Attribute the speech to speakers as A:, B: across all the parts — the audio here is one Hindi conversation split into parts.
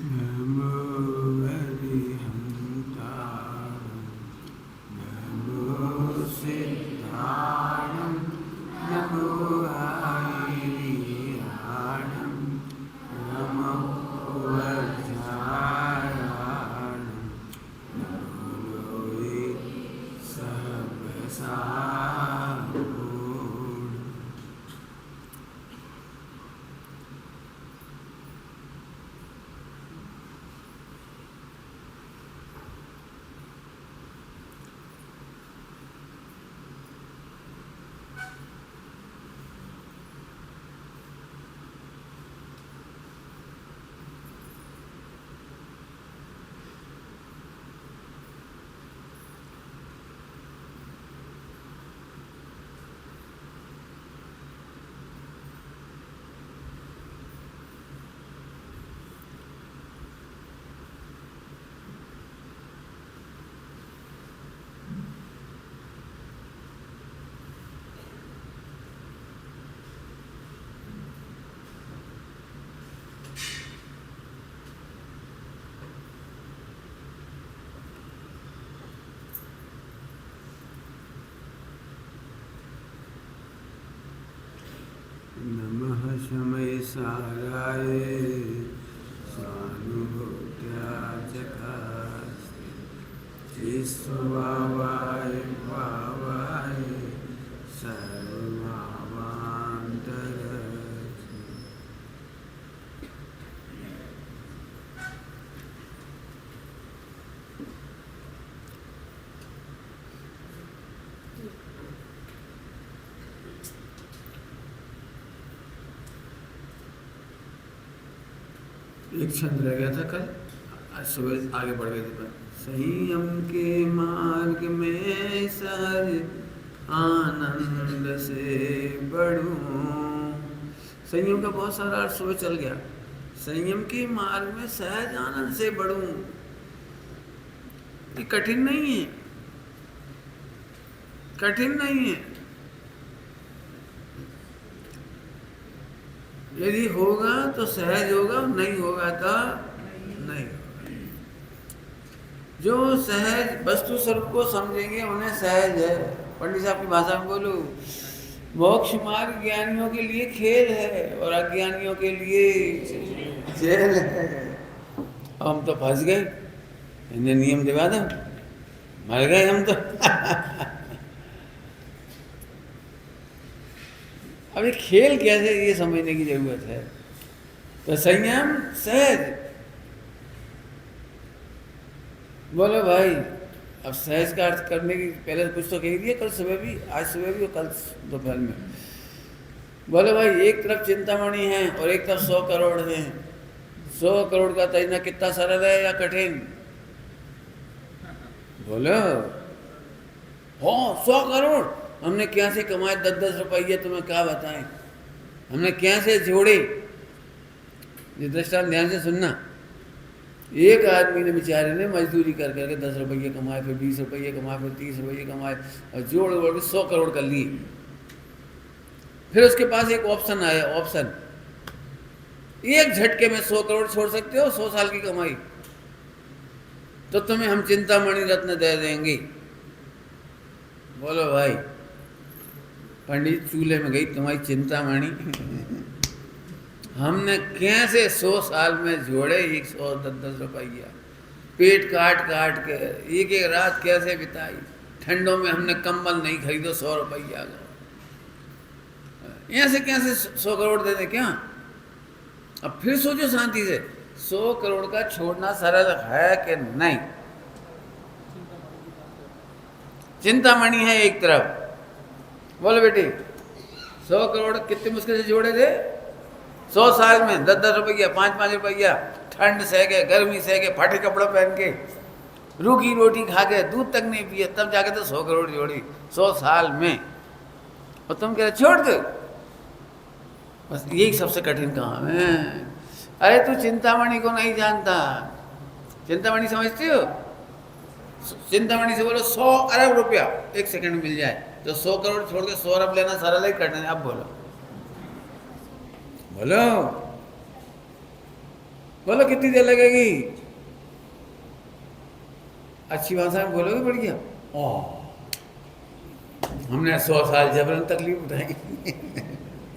A: नमो हरिहंतारं नमो सिद्धारं नमो हरिहरं नमो वज्रायणं नमो लोये सर्वसाहुं। नमः शमय साराय स्वानुभूत्याचकास्ते स्वभावाय भावाय सर्वभावान्तरस्मि। एक छंद रह गया था कल, आज सुबह आगे बढ़ गए थे पर संयम के मार्ग में सहज आनंद से बढ़ूं। संयम का बहुत सारा अर्थ सुबह चल गया। संयम के मार्ग में सहज आनंद से बढ़ूं, ये कठिन नहीं है, कठिन नहीं है। यदि होगा तो सहज होगा, नहीं होगा तो नहीं होगा। जो सहज वस्तु स्वरूप को समझेंगे उन्हें सहज है। पंडित साहब की भाषा में बोलूं, मोक्ष मार्ग ज्ञानियों के लिए खेल है और अज्ञानियों के लिए जेल है। अब हम तो फंस गए, इन्हें नियम दिवा दो, मर गए हम तो। अब ये खेल कैसे, ये समझने की जरूरत है। तो संयम सहज, बोलो भाई। अब सहज का अर्थ करने की पहले कुछ तो कह दिया, कल सुबह भी, आज सुबह भी और कल दोपहर में। बोलो भाई, एक तरफ चिंतामणि है और एक तरफ 100 करोड़ है। 100 करोड़ का तैरना कितना सरल है या कठिन? बोलो। हो 100 करोड़ हमने क्या से कमाए, 10-10 रुपये, तुम्हें क्या बताएं। हमने क्या से जोड़े। ये दृष्टांत ध्यान से सुनना। एक आदमी ने, बेचारे ने मजदूरी कर करके 10 रुपये कमाए, फिर 20 रुपये कमाए, फिर 30 रुपये कमाए और जोड़ जोड़ के 100 करोड़ कर लिए। फिर उसके पास एक ऑप्शन आया, ऑप्शन, एक झटके में 100 करोड़ छोड़ सकते हो, 100 साल की कमाई, तो तुम्हें हम चिंतामणि रत्न दे देंगे। बोलो भाई, पंडित चूल्हे में गई तुम्हारी चिंतामणि। हमने कैसे 100 साल में जोड़े 110 रुपया, पेट काट काट के एक एक रात कैसे बिताई। ठंडों में हमने कंबल नहीं खरीदो 100 रुपया का। ऐसे कैसे 100 करोड़ दे दे क्या? अब फिर सोचो शांति से, 100 करोड़ का छोड़ना सरल है कि नहीं? चिंतामणि है एक तरफ। बोलो बेटी, 100 करोड़ कितने मुश्किल से जोड़े थे? 100 साल में 10-10 रुपया, 5-5 रुपया, ठंड सह के, गर्मी सह के, फटे कपड़े पहन के, रूखी रोटी खा के, दूध तक नहीं पिए, तब जाके तो 100 करोड़ जोड़ी 100 साल में। और तुम कह रहे छोड़ दो। बस यही सबसे कठिन काम है। अरे तू चिंतामणि को नहीं जानता। चिंतामणि समझते हो? चिंतामणि से बोलो 100 अरब रुपया एक सेकंड में मिल जाए, तो 100 करोड़ छोड़ के 100 अरब लेना सरल ही करना है। अब बोलो बोलो बोलो कितनी देर लगेगी? अच्छी भाषा में बोलोगे बढ़िया। ओह, हमने 100 साल जबरन तकलीफ उठाई।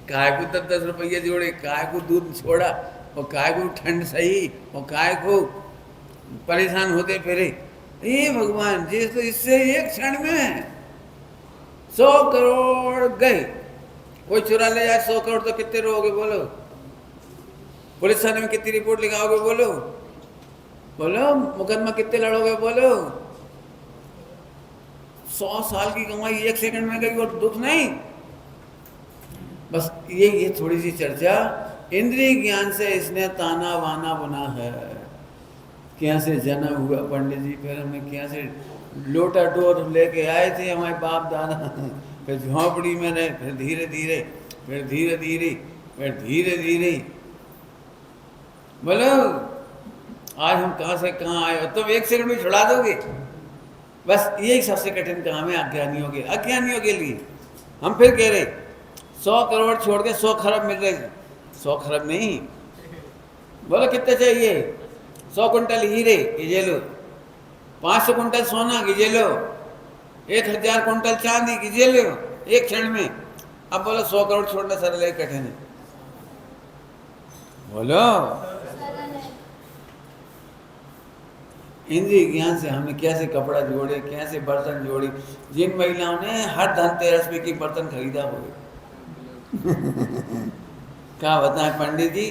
A: काय को 10-10 रुपये जोड़े, काय को दूध छोड़ा, और काय को ठंड सही, और काय को परेशान होते फिरे। ये भगवान जी, तो इससे एक क्षण में 100 करोड़ गए। कोई चुरा ले जाए 100 करोड़ तो कितने रहोगे बोलो? पुलिस थाने में कितनी रिपोर्ट लिखाओगे बोलो? बोलो मुकदमा कितने लड़ोगे बोलो? 100 साल की कमाई 1 सेकंड में गई और दुख नहीं। बस ये थोड़ी सी चर्चा इंद्रिय ज्ञान से इसने ताना वाना बुना है। क्या से जन्म हुआ पंडित जी, फिर हमें क्या से लोटा डोर लेके आए थे हमारे बाप दादा, फिर झोंपड़ी में रहे, फिर धीरे धीरे, फिर धीरे धीरे, फिर धीरे धीरे। बोलो आज हम कहाँ से कहाँ आए, तुम 1 सेकंड में छुड़ा दोगे। बस यही सबसे कठिन काम है अज्ञानियों के, अज्ञानियों के लिए। हम फिर कह रहे 100 करोड़ छोड़ के 100 खरब मिल रहे। 100 खरब नहीं, बोलो कितने चाहिए? 100 कुंटल हीरे कीजिए लो, 500 कुंटल सोना कीजिए लो, 1000 कुंटल चांदी कीजिए लो एक क्षण में। अब बोलो 100 करोड़ छोड़ना सरल है कठिन है? बोलो। इंद्रिय ज्ञान से हमने कैसे कपड़ा जोड़े, कैसे बर्तन जोड़े। जिन महिलाओं ने हर धनतेरस पे की बर्तन खरीदा हो क्या बताएं पंडित जी,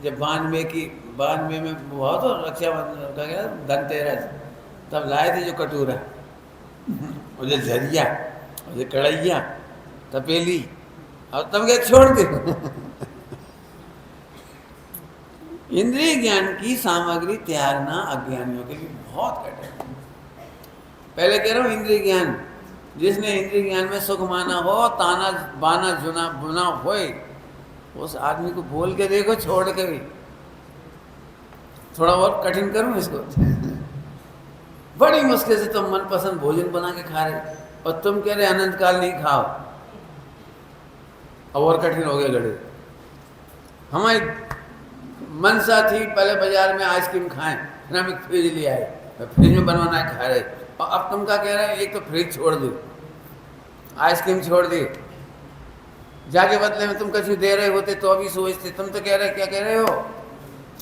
A: जब 92 में हुआ तो रक्षाबंधन का क्या धनतेरस, तब लाए थे जो कटोरा, और जो झरिया, और जो कढ़ैया, तपेली, और तब क्या छोड़ दे। इंद्रिय ज्ञान की सामग्री त्यागना अज्ञानियों के लिए बहुत कठिन है। पहले कह रहा हूँ इंद्रिय ज्ञान, जिसने इंद्रिय ज्ञान में सुख माना हो, ताना बाना जुना बुना होए, उस आदमी को बोल के देखो छोड़ के भी। थोड़ा और कठिन करूँ इसको? बड़ी मुश्किल से तुम मनपसंद भोजन बना के खा रहे, और तुम कह रहे अनंत काल नहीं खाओ। और कठिन हो गए गड़े। हमारी मनसा थी पहले बाजार में आइसक्रीम खाएं, फिर हम एक फ्रिज ले आए, फ्रिज में बनवाना है खा रहे। और अब तुम क्या कह रहे हैं, एक तो फ्रिज छोड़ दो, आइसक्रीम छोड़ दी, जाके बदले में तुम कुछ दे रहे होते तो अभी सोचते। तुम तो कह रहे, क्या कह रहे हो?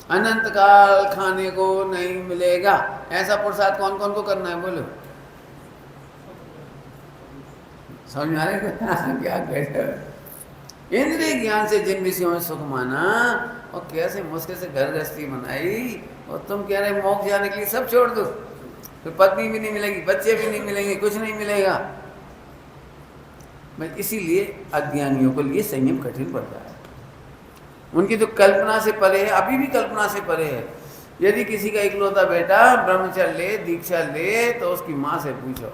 A: अनंत काल खाने को नहीं मिलेगा। ऐसा प्रसाद कौन कौन को करना है बोलो? समझ में आ रहा है क्या कह रहे हो? इंद्रिय ज्ञान से जिन विषयों में सुख माना और कैसे मुश्किल से घर गृहस्थी बनाई, और तुम कह रहे मोक्ष जाने के लिए सब छोड़ दो, फिर पत्नी भी नहीं मिलेगी, बच्चे भी नहीं मिलेंगे, कुछ नहीं मिलेगा। मैं इसीलिए अज्ञानियों के लिए संयम कठिन पड़ता है। उनकी तो कल्पना से परे है, अभी भी कल्पना से परे है। यदि किसी का इकलौता बेटा ब्रह्मचर्य ले, दीक्षा ले, तो उसकी माँ से पूछो,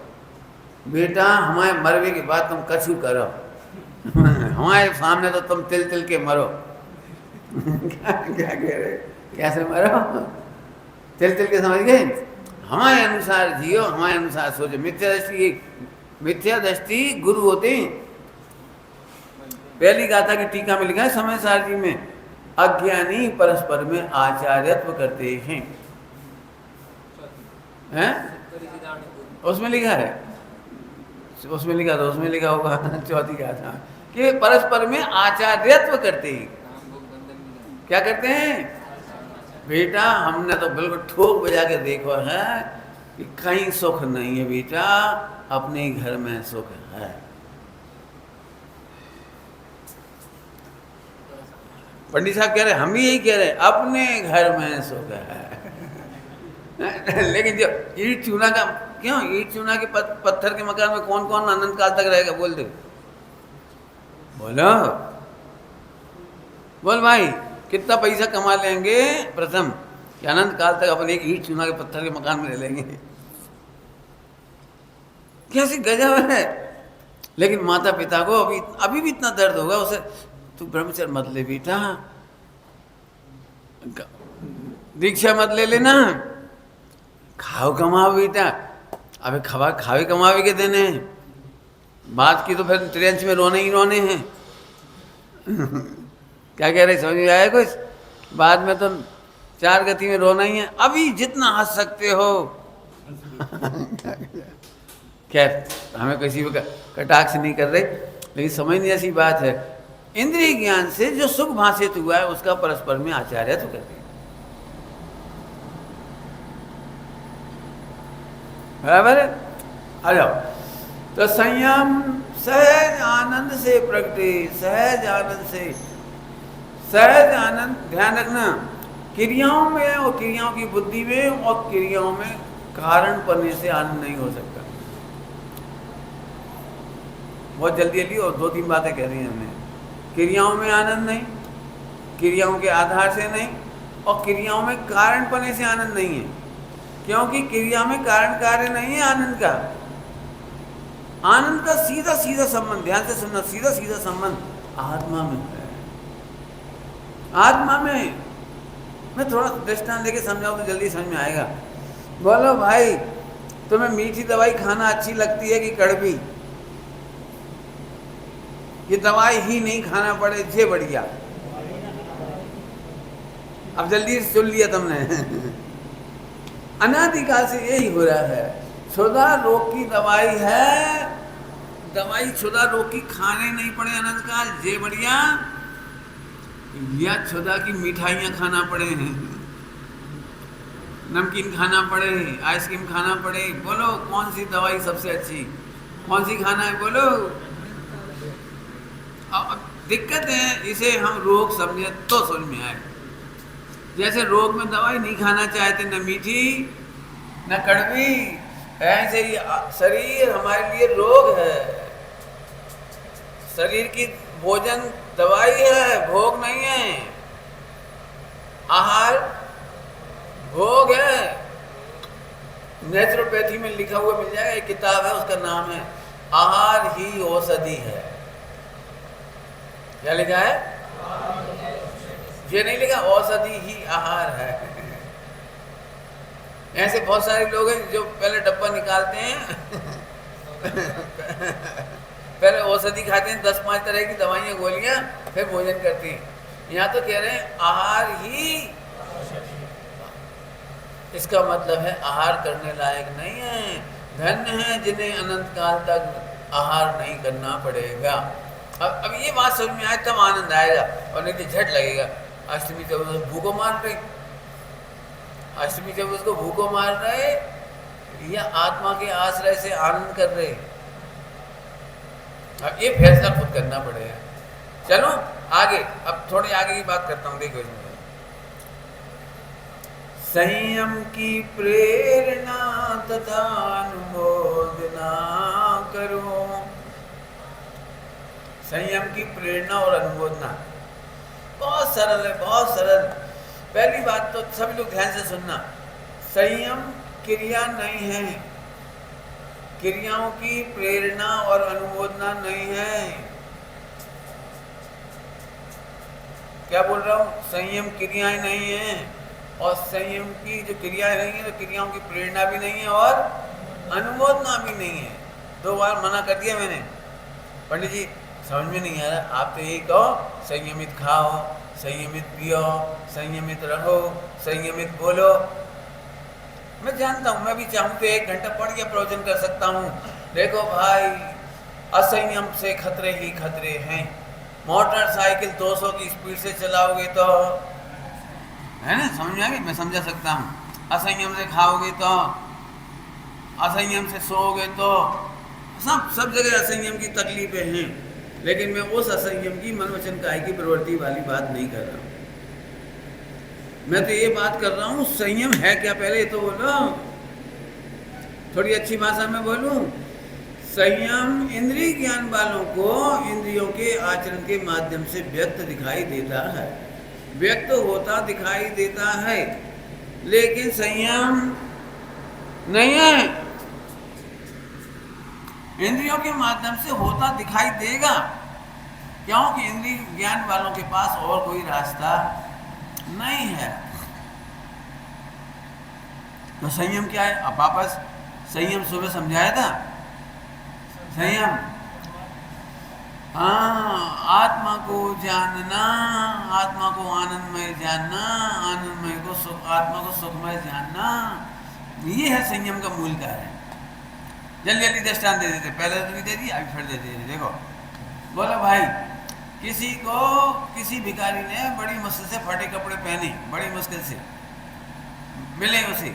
A: बेटा हमारे मरवे के बाद तुम कछु करो, हमारे सामने तो तुम तिल तिल के मरो। क्या कह रहे, कैसे मरो? तिल तिल के समझ गए? हमारे अनुसार जियो, हमारे अनुसार सोचो। मिथ्या दृष्टि गुरु होते हैं। पहली गाथा की टीका में लिखा है समय सारजी में, अज्ञानी परस्पर में आचार्यत्व करते हैं। उसमें लिखा है, उसमें लिखा था, उसमें लिखा होगा चौथी गाथा कि परस्पर में आचार्यत्व करते हैं। क्या करते हैं बेटा? हमने तो बिल्कुल ठोक बजा के देखो है कि कहीं सुख नहीं है बेटा, अपने घर में सुख है। पंडित साहब कह रहे, हम भी यही कह रहे, अपने घर में सुख है। लेकिन जो ईट चूना का, क्यों ईट चूना के पत्थर के मकान में कौन कौन अनंत काल तक रहेगा? बोल दो, बोलो, बोल भाई, कितना पैसा कमा लेंगे प्रथम कि अनंत काल तक अपन एक ईट चूना के पत्थर के मकान में रह लेंगे? कैसी गजब है। लेकिन माता पिता को अभी भी इतना दर्द होगा उसे, तू ब्रह्मचर्य मत ले बेटा, दीक्षा मत ले लेना, खाओ कमाओ बेटा। अबे खावे कमावे के देने हैं, बात की तो फिर 83 में रोने ही रोने हैं। क्या कह रहे, समझ में आया कुछ? बाद में तो 4 गति में रोना ही है, अभी जितना हंस सकते हो। खैर, हमें किसी को कटाक्ष नहीं कर रहे, लेकिन समझने ऐसी बात है, इंद्रिय ज्ञान से जो सुख भाषित हुआ है उसका परस्पर में आचार्य तो करते हैं, बराबर है। आ जाओ, तो संयम सहज आनंद से प्रगटे, सहज आनंद से, सहज आनंद, ध्यान रखना, क्रियाओं में और क्रियाओं की बुद्धि में और क्रियाओं में कारण बनने से आनंद नहीं हो सकता। बहुत जल्दी जल्दी और 2-3 बातें कह दी हमने। क्रियाओं में आनंद नहीं, क्रियाओं के आधार से नहीं, और क्रियाओं में कारण बनने से आनंद नहीं है, क्योंकि क्रिया में कारण कार्य नहीं है आनंद का। आनंद का सीधा सीधा संबंध, ध्यान से सुनना, सीधा सीधा संबंध आत्मा में है। आत्मा में, मैं थोड़ा दृष्टांत देके समझाऊं तो जल्दी समझ में आएगा। बोलो भाई, तुम्हें मीठी दवाई खाना अच्छी लगती है कि कड़वी? ये दवाई ही नहीं खाना पड़े जे बढ़िया। अब जल्दी सुन लिया तुमने। अनादिकाल से यही हो रहा है। क्षुधा रोग की दवाई है, दवाई क्षुधा रोग की खाने नहीं पड़े अनंत काल जे बढ़िया, या क्षुधा की मिठाइयाँ खाना पड़े हैं, नमकीन खाना पड़े, आइसक्रीम खाना पड़े, बोलो कौन सी दवाई सबसे अच्छी, कौन सी खाना है बोलो। अब दिक्कत है, इसे हम रोग समझे तो समझ में आए। जैसे रोग में दवाई नहीं खाना चाहते, न मीठी न कड़वी, ऐसे ही शरीर हमारे लिए रोग है। शरीर की भोजन दवाई है, भोग नहीं है। आहार भोग है। नेचुरोपैथी में लिखा हुआ मिल जाएगा, एक किताब है, उसका नाम है आहार ही औषधि है। क्या लिखा है? ये नहीं लिखा औषधि ही आहार है। ऐसे बहुत सारे लोग हैं जो पहले डब्बा निकालते हैं, पहले औषधि खाते हैं, 10-5 तरह की दवाइयाँ गोलियां, फिर भोजन करते हैं। यहाँ तो कह रहे हैं आहार ही, इसका मतलब है आहार करने लायक नहीं है। धन्य है जिन्हें अनंत काल तक आहार नहीं करना पड़ेगा। अब ये बात समझ में आए तब आनंद आएगा, और नहीं तो झट लगेगा। अष्टमी जब उसको भूखों मार रहे, अष्टमी जब उसको भूखों मार रहे या आत्मा के आश्रय से आनंद कर रहे, अब ये फैसला खुद करना पड़ेगा। चलो आगे, अब थोड़ी आगे की बात करता हूँ। देखो इसमें संयम की प्रेरणा तथा अनुमोदना करो। संयम की प्रेरणा और अनुमोदना बहुत सरल है, बहुत सरल। पहली बात तो सभी लोग ध्यान से सुनना, संयम क्रिया नहीं है, क्रियाओं की प्रेरणा और अनुमोदना नहीं है। क्या बोल रहा हूँ? संयम क्रियाएं नहीं है, और संयम की जो क्रियाएं नहीं है तो क्रियाओं की प्रेरणा भी नहीं है और अनुमोदना भी नहीं है। 2 बार मना कर दिया मैंने। पंडित जी समझ में नहीं आ रहा, आप तो यही कहो संयमित खाओ, संयमित पियो, संयमित रहो, संयमित बोलो। मैं जानता हूँ, मैं भी चाहूँ तो 1 घंटा पढ़ के प्रवचन कर सकता हूँ। देखो भाई, असंयम से खतरे ही खतरे हैं। मोटरसाइकिल 200 की स्पीड से चलाओगे तो, है ना, समझ में आ गई? मैं समझा सकता हूँ। असंयम से खाओगे तो, असंयम से सोओगे तो, सब जगह असंयम की तकलीफें हैं। लेकिन मैं उस असंयम की मन वचन काया की प्रवृत्ति वाली बात नहीं कर रहा हूँ। मैं तो ये बात कर रहा हूँ संयम है क्या, पहले तो बोलो, थोड़ी अच्छी भाषा में बोलूँ। संयम इंद्रिय ज्ञान वालों को इंद्रियों के आचरण के माध्यम से व्यक्त दिखाई देता है, व्यक्त होता दिखाई देता है, लेकिन संयम नहीं है। इंद्रियों के माध्यम से होता दिखाई देगा, क्योंकि इंद्रिय ज्ञान वालों के पास और कोई रास्ता नहीं है। तो संयम क्या है? अब वापस संयम सुबह समझाया था। संयम, हाँ, आत्मा को जानना, आत्मा को आनंदमय जानना, आनंदमय को सुख, आत्मा को सुखमय जानना, ये है संयम का मूल कार्य। जल्दी जल्दी दृष्टांत दे देते, पहले तो नहीं दे दी, अभी फिर दे दे। देखो, बोलो भाई, किसी भिखारी ने बड़ी मुश्किल से फटे कपड़े पहने, बड़ी मुश्किल से मिले उसे,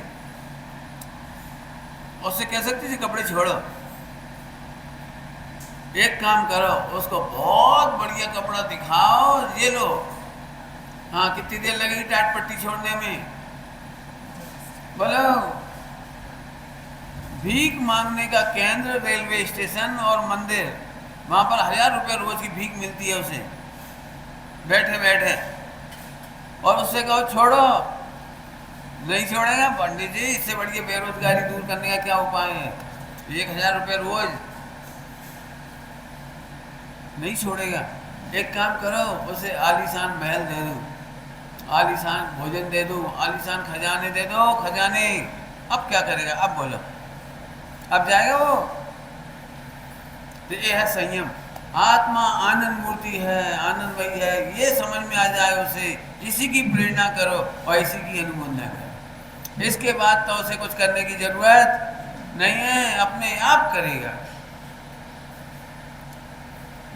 A: उससे कह सकती थी कपड़े छोड़ो, एक काम करो, उसको बहुत बढ़िया कपड़ा दिखाओ, ये लो। हाँ, कितनी देर लगेगी टाट पट्टी छोड़ने में? बोलो। भीख मांगने का केंद्र रेलवे स्टेशन और मंदिर, वहां पर 1000 रुपये रोज की भीख मिलती है उसे, बैठे बैठे, और उससे कहो छोड़ो, नहीं छोड़ेगा। पंडित जी, इससे बढ़िया बेरोजगारी दूर करने का क्या उपाय है? 1000 रुपये रोज नहीं छोड़ेगा। एक काम करो, उसे आलीशान महल दे दो, आलीशान भोजन दे दो, आलीशान खजाने दे दो, खजाने। अब क्या करेगा? अब बोलो, अब जाएगा वो? तो ये है संयम। आत्मा आनंद मूर्ति है, आनंदमयी है, ये समझ में आ जाए उसे, इसी की प्रेरणा करो और इसी की अनुमोदना करो। इसके बाद तो उसे कुछ करने की जरूरत नहीं है, अपने आप करेगा।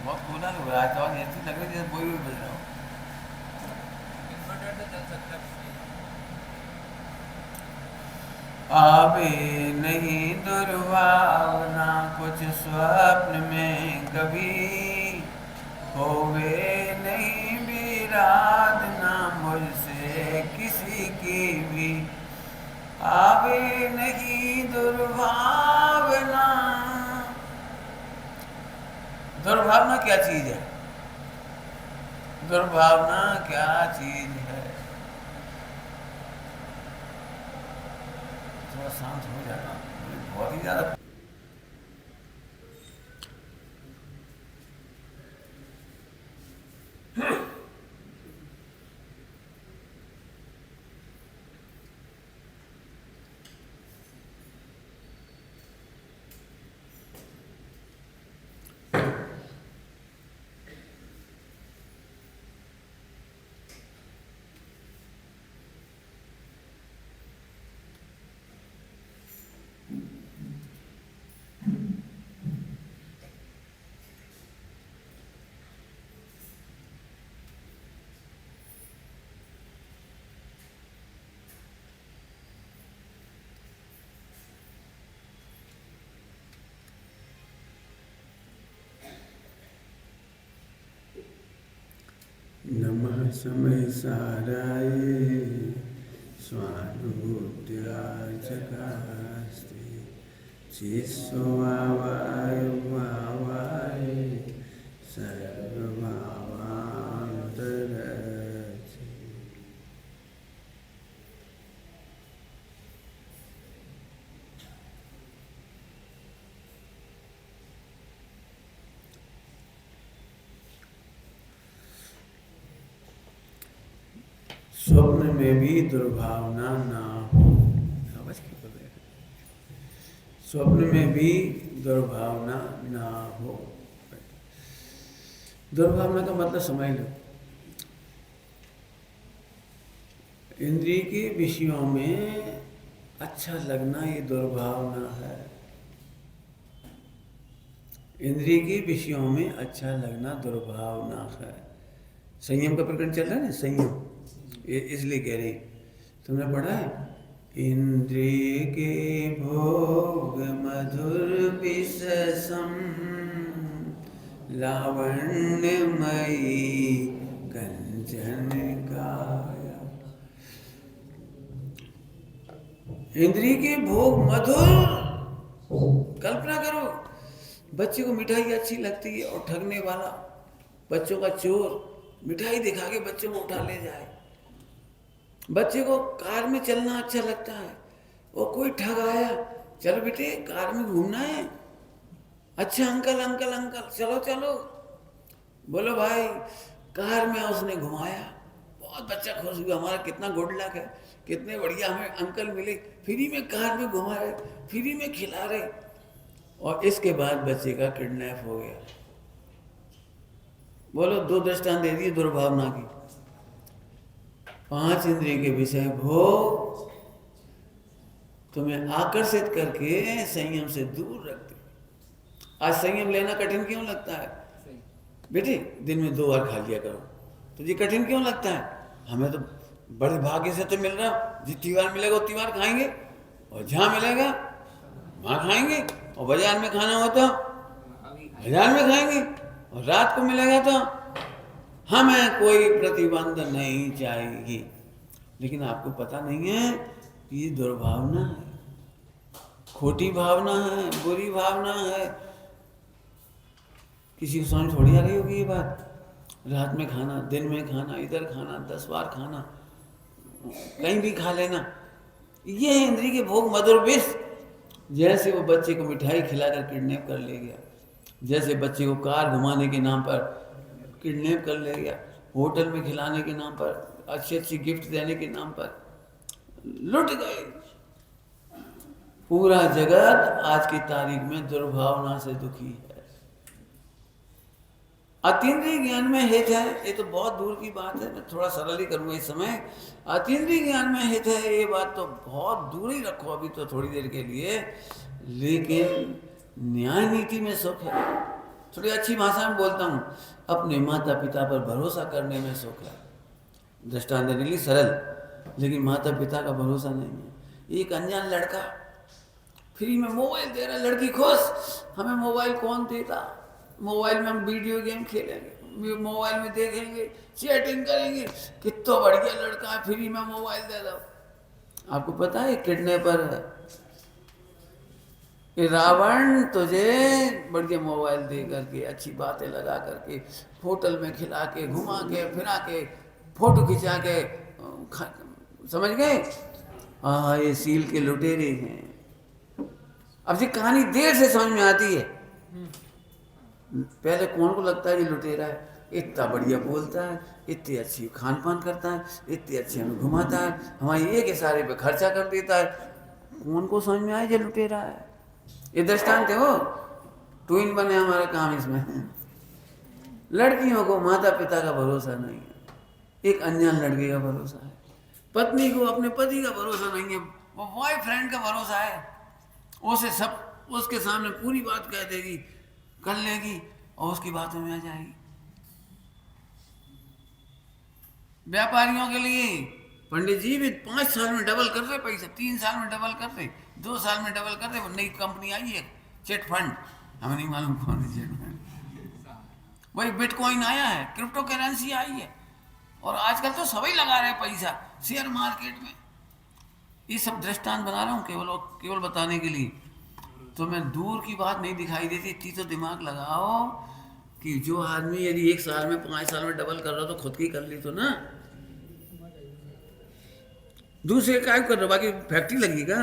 A: बहुत खुला लग रहा है, तो ऐसी लग रही जैसे कोई भी बज रहा हो। आवे नहीं दुर्भावना कुछ स्वप्न में कभी, होवे नहीं विराधना मुझसे किसी की भी। आवे नहीं दुर्भावना। दुर्भावना क्या चीज है? दुर्भावना क्या चीज है? थोड़ा शांत हो जाना, बहुत ही ज्यादा। नमः समय साराय स्वानुभूत्याय चकास्ते चिस्वावाय भावाय सर्वभावान्तरचे। स्वप्न में भी दुर्भावना ना हो। स्वप्न में भी दुर्भावना ना हो। दुर्भावना का मतलब समझ लो, इंद्रिय के विषयों में अच्छा लगना, ये दुर्भावना है। इंद्रिय के विषयों में अच्छा लगना दुर्भावना है। संयम का प्रकरण चल रहा है ना, संयम, इसलिए कह रही। तुमने पढ़ा है, इंद्रिय के भोग मधुर विषसम लावण्यमयी कंचन काया। इंद्रिय के भोग मधुर। कल्पना करो, बच्चे को मिठाई अच्छी लगती है और ठगने वाला, बच्चों का चोर, मिठाई दिखा के बच्चों को उठा ले जाए। बच्चे को कार में चलना अच्छा लगता है, वो कोई ठग आया, चलो बेटे कार में घूमना है। अच्छा अंकल अंकल अंकल, चलो चलो। बोलो भाई, कार में उसने घुमाया, बहुत बच्चा खुश हुआ, हमारा कितना गुड लक है, कितने बढ़िया हमें अंकल मिले, फ्री में कार में घुमा रहे, फ्री में खिला रहे। और इसके बाद बच्चे का किडनैप हो गया। बोलो, 2 दृष्टांत दे दिए दुर्भावना की। 5 इंद्रिय के विषय भोग तुम्हें आकर्षित करके संयम से दूर रखते। आज संयम लेना कठिन क्यों लगता है बेटी? दिन में 2 बार खा लिया करो। तो ये कठिन क्यों लगता है? हमें तो बड़े भाग्य से तो मिल रहा, जितनी बार मिलेगा उतनी बार खाएंगे, और जहाँ मिलेगा वहाँ खाएंगे, और बाजार में खाना हो तो बाजार में खाएंगे, और रात को मिलेगा तो हमें कोई प्रतिबंध नहीं चाहिए। लेकिन आपको पता नहीं है ये दुर्भावना है, खोटी भावना है, बुरी भावना है। किसी को समझ थोड़ी आ रही होगी ये बात। रात में खाना, दिन में खाना, इधर खाना, 10 बार खाना, कहीं भी खा लेना, ये है इंद्रिय के भोग मधुर विष। जैसे वो बच्चे को मिठाई खिलाकर किडनैप कर ले गया, जैसे बच्चे को कार घुमाने के नाम पर किडनैप कर ले गया, होटल में खिलाने के नाम पर, अच्छी अच्छी गिफ्ट देने के नाम पर लुट गए। पूरा जगत आज की तारीख में दुर्भावना से दुखी है। अतीन्द्रिय ज्ञान में हित है, ये तो बहुत दूर की बात है, मैं थोड़ा सरल ही करूँगा इस समय। अतीन्द्रिय ज्ञान में हित है, ये बात तो बहुत दूर ही रखो अभी तो थोड़ी देर के लिए। लेकिन न्याय नीति में सुख है। थोड़ी अच्छी भाषा में बोलता हूँ, अपने माता पिता पर भरोसा करने में सुख है। दृष्टांत देने के लिए सरल, लेकिन माता पिता का भरोसा नहीं है। एक अनजान लड़का फ्री में मोबाइल दे रहा, लड़की खुश, हमें मोबाइल कौन देता? मोबाइल में हम वीडियो गेम खेलेंगे, मोबाइल में देखेंगे, चैटिंग करेंगे। कितना बढ़िया लड़का है, फ्री में मोबाइल दे दो। आपको पता है किडनैपर है कि रावण तुझे बढ़िया मोबाइल दे करके, अच्छी बातें लगा करके, होटल में खिला के, घुमा के, फिरा के, फोटो खिंचा के, समझ गए? हाँ, ये सील के लुटेरे हैं। अब ये कहानी देर से समझ में आती है। पहले कौन को लगता है ये लुटेरा है, इतना बढ़िया बोलता है, इतनी अच्छी खान पान करता है, इतनी अच्छी हमें घुमाता है, हमारे एक इशारे पे खर्चा कर देता है। कौन को समझ में आया ये लुटेरा है? ये दृष्टांत है वो, ट्विन बने हमारा काम इसमें। लड़कियों को माता पिता का भरोसा नहीं है, एक अनजान लड़के का भरोसा है। पत्नी को अपने पति का भरोसा नहीं है, वो बॉयफ्रेंड का भरोसा है। उसे सब उसके सामने पूरी बात कह देगी, कर लेगी, और उसकी बातों में आ जाएगी। व्यापारियों के लिए पंडित जी भी 5 साल में डबल कर रहे पैसा, 3 साल में डबल कर रहे, 2 साल में डबल कर रहे। वो नई कंपनी आई है चिट फंड, हमें नहीं मालूम कौन है चिट फंड। वही बिटकॉइन आया है, क्रिप्टो करेंसी आई है, और आजकल तो सभी लगा रहे पैसा शेयर मार्केट में। ये सब दृष्टांत बना रहा हूँ केवल बताने के लिए। तो मैं दूर की बात नहीं दिखाई देती, इतनी तो दिमाग लगाओ कि जो आदमी यदि 1 साल में 5 साल में डबल कर रहा तो खुद की कर ली तो ना, दूसरे काय कर रहा, बाकी फैक्ट्री लगेगा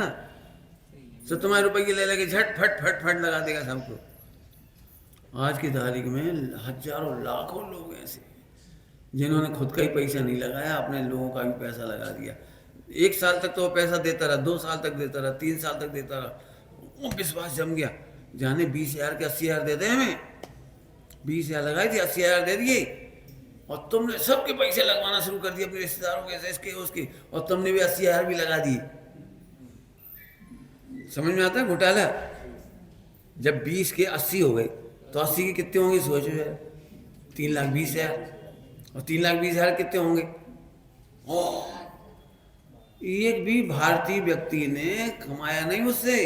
A: तो तुम्हारे रुपये ले लेके झट फट फट फट लगा देगा सबको। आज की तारीख में हजारों लाखों लोग ऐसे जिन्होंने खुद का ही पैसा नहीं लगाया, अपने लोगों का भी पैसा लगा दिया। 1 साल तक तो वो पैसा देता रहा, 2 साल तक देता रहा, 3 साल तक देता रहा, वो विश्वास जम गया। जाने 20,000 के 80,000 दे दे, हमें 20,000 लगाई थी, 80,000 दे दिए, और तुमने सबके पैसे लगवाना शुरू कर दिए, अपने रिश्तेदारों के, इसके उसके, और तुमने भी 80,000 भी लगा दिए। समझ में आता है घोटाला? जब 20 के 80 हो गए तो 80 के कितने होंगे सोचो यार? 3,20,000, और 3,20,000 कितने होंगे? एक भी भारतीय व्यक्ति ने कमाया नहीं उससे,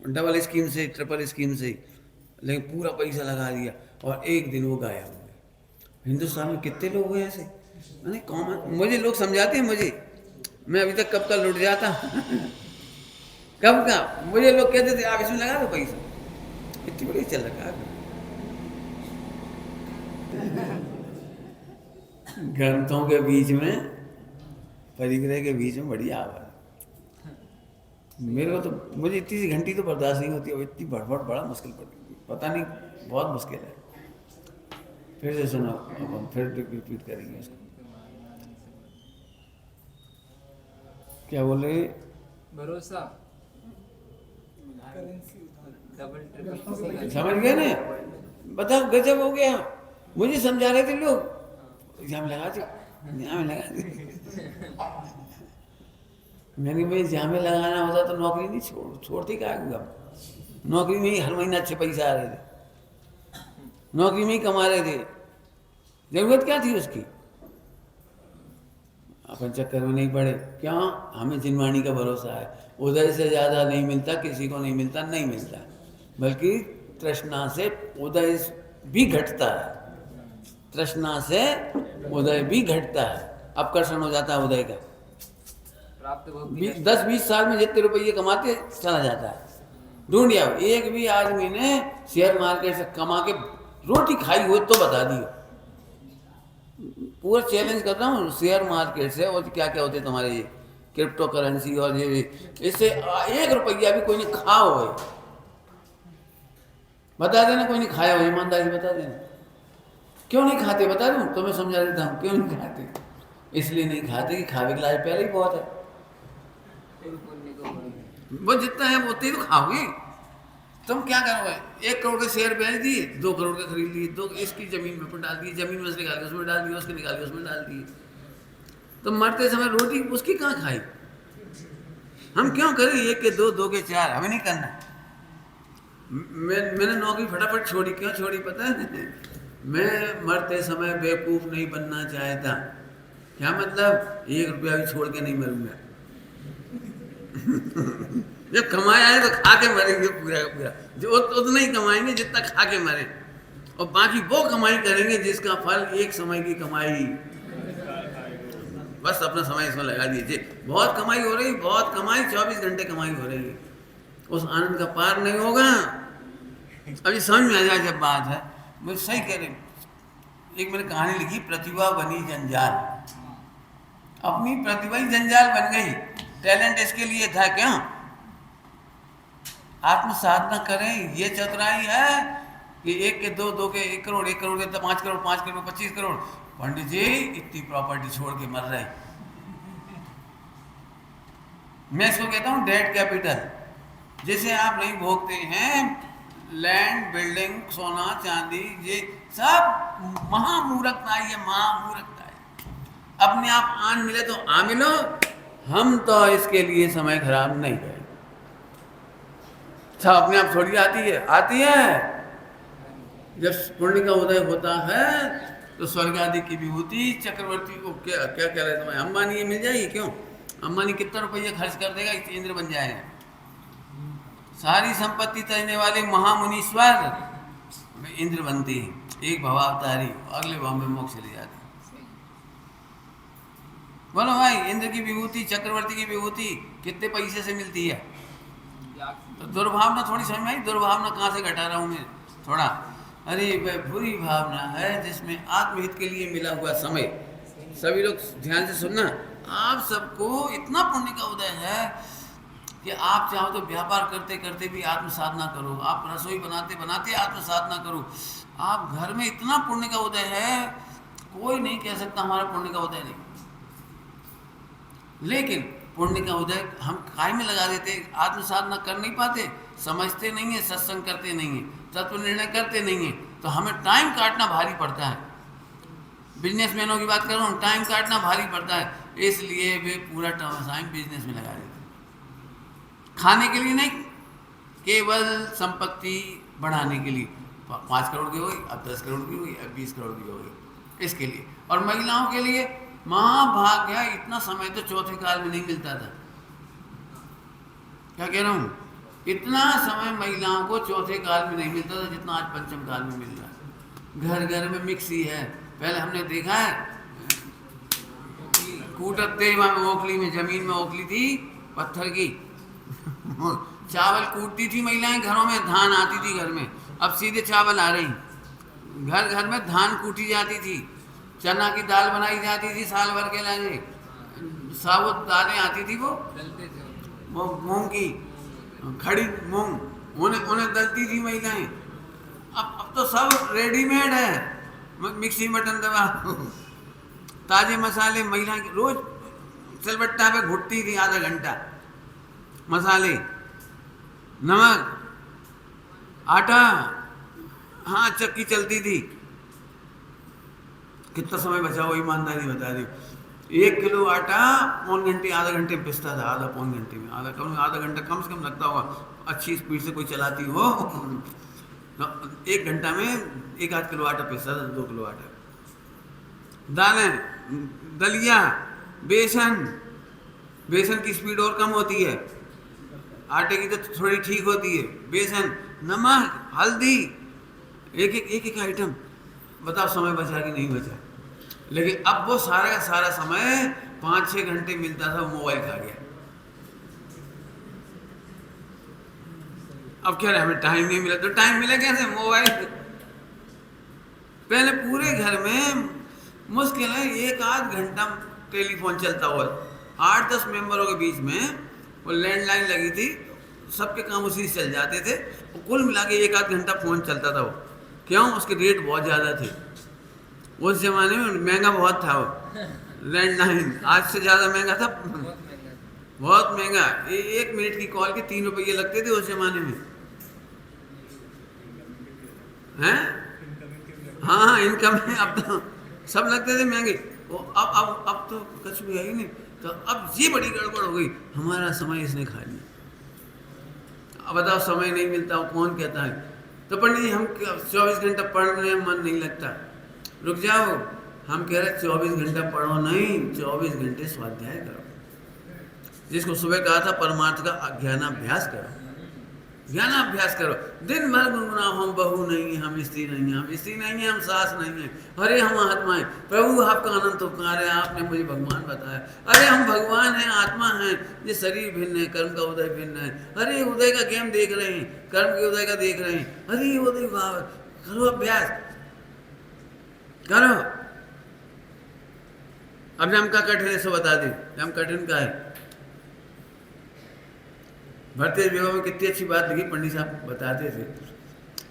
A: डबल स्कीम से, ट्रिपल स्कीम से, लेकिन पूरा पैसा लगा दिया और एक दिन वो गायब हो गए। हिंदुस्तान में कितने लोग हुए ऐसे? अरे कॉमन, मुझे लोग समझाते हैं, मुझे, मैं अभी तक कब का लुट जाता कब का। मुझे लोग कहते थे आप इसमें लगा दो पैसा, इतनी बड़ी चल रखा है। ग्रंथों के बीच में, परिग्रह के बीच में बढ़िया आवाज। मेरे को तो, मुझे इतनी सी घंटी तो बर्दाश्त नहीं होती, अब इतनी बड़बड़ बड़ा मुश्किल पड़ती, पता नहीं, बहुत मुश्किल है। फिर से सुनो, अब हम फिर रिपीट करेंगे इसको। क्या बोल रहे?
B: भरोसा,
A: समझ गए ना? बताओ, गजब हो गया। मुझे समझा रहे थे लोग, एग्जाम लगा दे, एग्जाम लगा दे। मैंने भाई एग्जाम में लगाना होता तो नौकरी नहीं छोड़ती क्या हुआ। नौकरी में ही हर महीना अच्छे पैसे आ रहे थे, नौकरी में ही कमा रहे थे, जरूरत क्या थी उसकी। अपन चक्कर में नहीं पड़े। क्यों? हमें जिनवाणी का भरोसा है, उदय से ज़्यादा नहीं मिलता, किसी को नहीं मिलता, नहीं मिलता, बल्कि तृष्णा से उदय भी घटता है, तृष्णा से उदय भी घटता है, अपकर्षण हो जाता है उदय का। 10-20 साल में जितने रुपये कमाते चला जाता है। ढूंढ लिया एक भी आदमी ने शेयर मार्केट से कमा के रोटी खाई हो तो बता दियो। पूरा चैलेंज करता हूँ शेयर मार्केट से, और क्या क्या होते तुम्हारे ये क्रिप्टो करेंसी और ये, इससे 1 रुपया भी कोई नहीं खा हो, बता देना। कोई नहीं खाया हो, ईमानदारी बता देना। क्यों नहीं खाते बता दूँ, तो मैं समझा देता हूँ क्यों नहीं खाते। इसलिए नहीं खाते कि खावे के लायक पहले ही बहुत है, वो जितना है वो उतने तो खाओगे। तुम क्या करोगे? 1 करोड़ के शेयर बेच दिए, 2 करोड़ के खरीद लिए, 2 इसकी जमीन में डाल दिए, जमीन में से निकाल के उसमें डाल दिए, उसके निकाल के उसमें डाल दिए। तो मरते समय रोटी उसकी कहाँ खाई? हम क्यों करें 1 के 2, 2 के 4? हमें नहीं करना। मैंने नौकरी फटाफट छोड़ी। क्यों छोड़ी पता है? मैं मरते समय बेवकूफ़ नहीं बनना चाहता। क्या मतलब? 1 रुपया भी छोड़ के नहीं मरूंगा। जब कमाया है तो खा के मरेंगे पूरा का पूरा, जो उतना ही कमाएंगे जितना खा के मरे, और बाकी वो कमाई करेंगे जिसका फल एक समय की कमाई। बस अपना समय इसमें लगा दीजिए। बहुत कमाई हो रही, बहुत कमाई, 24 घंटे कमाई हो रही है, उस आनंद का पार नहीं होगा। अभी समझ में आ जाए जब बात है। मुझे सही कह रहे, एक मैंने कहानी लिखी, प्रतिभा बनी जंजाल। अपनी प्रतिभा ही जंजाल बन गई। टैलेंट इसके लिए था क्या? आत्म साधना करें, ये चतुराई है कि 1 के 2, 2 के 1 करोड़, 1 करोड़ के 5 करोड़, 5 करोड़ 25 करोड़। पंडित जी इतनी प्रॉपर्टी छोड़ के मर रहे। मैं इसको कहता हूँ डेड कैपिटल, जिसे आप नहीं भोगते हैं। लैंड, बिल्डिंग, सोना चांदी, ये सब महामूर्खता है, ये महामूर्खता है। अपने आप आन मिले तो आ मिलो, हम तो इसके लिए समय खराब नहीं करें। अच्छा अपने आप थोड़ी आती है। जब पुण्य का उदय होता है तो स्वर्ग आदि की विभूति चक्रवर्ती को क्या क्या कह रहे थे, अंबानी ये मिल जाएगी। क्यों? अंबानी कितना रुपये खर्च कर देगा, इंद्र बन जाएगा। सारी संपत्ति तजने वाले महामुनीश्वर इंद्र बनती है, एक भवावतारी, अगले भाव में मोक्ष चली जाती। बोलो भाई, इंद्र की विभूति, चक्रवर्ती की विभूति कितने पैसे से मिलती है? तो दुर्भावना थोड़ी समझ में आई। दुर्भावना कहाँ से घटा रहा हूँ मैं थोड़ा? अरे वह बुरी भावना है जिसमें आत्महित के लिए मिला हुआ समय। सभी लोग ध्यान से सुनना। आप सबको इतना पुण्य का उदय है कि आप चाहो तो व्यापार करते करते भी आत्म साधना करो, आप रसोई बनाते बनाते आत्म साधना करो। आप घर में इतना पुण्य का उदय है, कोई नहीं कह सकता हमारा पुण्य का उदय नहीं। लेकिन पुण्य का उदय हम काय में लगा देते, आत्म साधना कर नहीं पाते, समझते नहीं है, सत्संग करते नहीं है, तत्व निर्णय करते नहीं है, तो हमें टाइम काटना भारी पड़ता है। बिजनेसमैनों की बात कर रहा हूँ, टाइम काटना भारी पड़ता है, इसलिए वे पूरा टाइम बिजनेस में लगा देते। खाने के लिए नहीं, केवल संपत्ति बढ़ाने के लिए। 5 करोड़ की होगी, अब 10 करोड़ की होगी, अब 20 करोड़ की होगी, इसके लिए। और महिलाओं के लिए महाभाग्य है, इतना समय तो चौथे काल में नहीं मिलता था। क्या कह रहा हूँ? इतना समय महिलाओं को चौथे काल में नहीं मिलता था जितना आज पंचम काल में मिल रहा है। घर घर में मिक्सी है। पहले हमने देखा है कूटते वहाँ ओखली में, जमीन में ओखली थी पत्थर की, चावल कूटती थी महिलाएं घरों में, धान आती थी घर में। अब सीधे चावल आ रही, घर घर में धान कूटी जाती थी, चना की दाल बनाई जाती थी साल भर के लिए, साबुत दालें आती थी, वो मूंग की खड़ी मूंग उन्हें दलती थी महिलाएं। अब तो सब रेडीमेड है, मिक्सी मटन दवा, ताजे मसाले। महिला रोज सिलबट्टा पे घुटती थी आधा घंटा, मसाले, नमक, आटा, हाँ चक्की चलती थी, कितना समय बचा वो ईमानदारी बता दी। 1 किलो आटा पौन घंटे आधा घंटे में पिसता था, आधा पौन घंटे में, आधा घंटा कम से कम लगता होगा, अच्छी स्पीड से कोई चलाती हो। 1 घंटा में 1-8 किलो आटा पिसता था, 2 किलो आटा। दालें, दलिया, बेसन की स्पीड और कम होती है, आटे की तो थोड़ी ठीक होती है। बेसन, नमक, हल्दी, एक आइटम। बताओ समय बचा कि नहीं बचा? लेकिन अब वो सारा का सारा समय 5-6 घंटे मिलता था, वो मोबाइल खा गया। अब कह रहे हमें टाइम नहीं मिला, तो टाइम मिला कैसे? मोबाइल। पहले पूरे घर में मुश्किल है 1-8 घंटा टेलीफोन चलता हुआ। 8-10 मेंबरों के बीच में वो लैंडलाइन लगी थी, सबके काम उसी से चल जाते थे। कुल मिला के 1-8 घंटा फ़ोन चलता था वो। क्यों? उसके रेट बहुत ज़्यादा थे उस ज़माने में, महंगा बहुत था वो लैंडलाइन। आज से ज़्यादा महंगा था, बहुत महंगा। 1 मिनट की कॉल के 3 रुपये लगते थे उस ज़माने में, हैं? हाँ, इनकम है। अब तो सब लगते थे महंगे। वो अब तो कुछ भी है ही नहीं। तो अब ये बड़ी गड़बड़ हो गई, हमारा समय इसने खा लिया। अब बताओ, समय नहीं मिलता, वो कौन कहता है? तो पंडित जी हम 24 घंटा पढ़ रहे हैं, मन नहीं लगता। रुक जाओ, हम कह रहे 24 घंटा पढ़ो नहीं, 24 घंटे स्वाध्याय करो। जिसको सुबह कहा था परमार्थ का ज्ञानाभ्यास करो, ज्ञानाभ्यास करो। दिन भर गुनगुनाओ, हम बहू नहीं, हम स्त्री नहीं है, हम स्त्री नहीं है, हम सास नहीं है। अरे हम आत्मा है, प्रभु आपका अनंत उपकार है, आपने मुझे भगवान बताया। अरे हम भगवान हैं, आत्मा हैं, ये शरीर भिन्न है, कर्म का उदय भिन्न है। अरे उदय का गेम देख रहे हैं, कर्म के उदय का देख रहे हैं। अरे उदय भाव, करो अभ्यास करो। अब जम का कठिन है सो बता दे, जम कठिन का है। भरते विवाह में कितनी अच्छी बात लिखी, पंडित साहब बताते थे।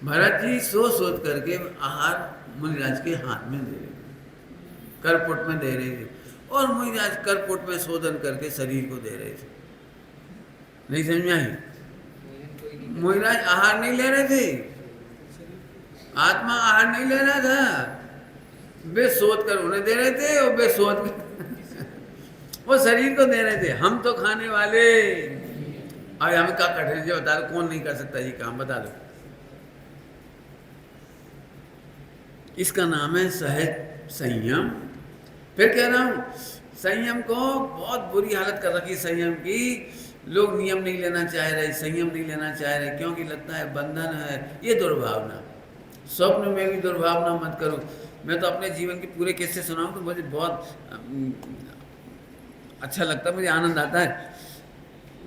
A: भरत जी सोच करके आहार मुनिराज के हाथ में दे रहे थे, करपुट में दे रहे थे, और मुनिराज करपुट में शोधन करके शरीर को दे रहे थे। नहीं समझ में आई? मुनिराज आहार नहीं ले रहे थे, आत्मा आहार नहीं ले रहा था, वे शोध कर उन्हें दे रहे थे, और वे शोध कर वो शरीर को दे रहे थे। हम तो खाने वाले। अरे हमें क्या कठिन है बता दो, कौन नहीं कर सकता ये काम, बता दो। इसका नाम है सहज संयम। फिर कह रहा हूं, संयम को बहुत बुरी हालत कर रखी संयम की। लोग नियम नहीं लेना चाह रहे, संयम नहीं लेना चाह रहे, क्योंकि लगता है बंधन है। ये दुर्भावना, स्वप्न में भी दुर्भावना मत करो। मैं तो अपने जीवन के पूरे किस्से सुनाऊं तो मुझे बहुत अच्छा लगता है, मुझे आनंद आता है।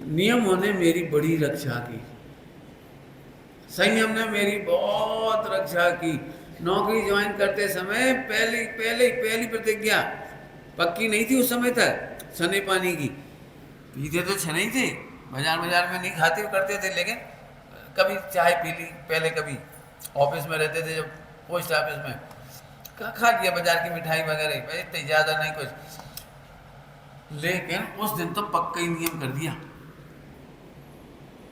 A: नियमों ने मेरी बड़ी रक्षा की, संयम ने मेरी बहुत रक्षा की। नौकरी ज्वाइन करते समय पहली प्रतिज्ञा पक्की नहीं थी उस समय तक, छने पानी की। पीते तो छने ही थे, बाजार में नहीं खाते करते थे, लेकिन कभी चाय पी ली पहले, कभी ऑफिस में रहते थे जब पोस्ट ऑफिस में, खा लिया बाजार की मिठाई वगैरह, इतनी ज़्यादा नहीं कुछ। लेकिन उस दिन तो पक्का ही नियम कर दिया।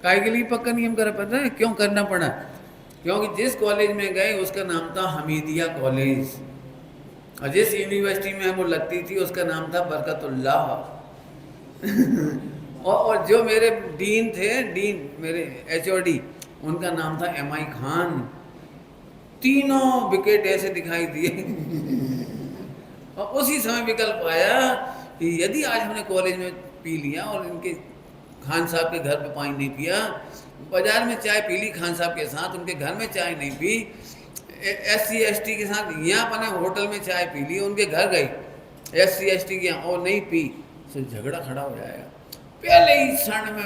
A: काय के लिए पक्का नियम करा? पता है क्यों करना पड़ा? क्योंकि जिस कॉलेज में गए उसका नाम था हमीदिया कॉलेज, और जिस यूनिवर्सिटी में वो लगती थी उसका नाम था बरकतुल्लाह। और जो मेरे डीन थे, मेरे HOD, उनका नाम था MI खान। तीनों विकेट ऐसे दिखाई दिए। और उसी समय विकल्प आया कि यदि आज हमने कॉलेज में पी लिया और इनके खान साहब के घर पे पानी नहीं पिया, बाजार में चाय पी ली खान साहब के साथ, उनके घर में चाय नहीं पी, SC ST के साथ यहाँ अपने होटल में चाय पी ली, उनके घर गई SC ST के यहाँ और नहीं पी, तो झगड़ा खड़ा हो जाएगा। पहले ही क्षण में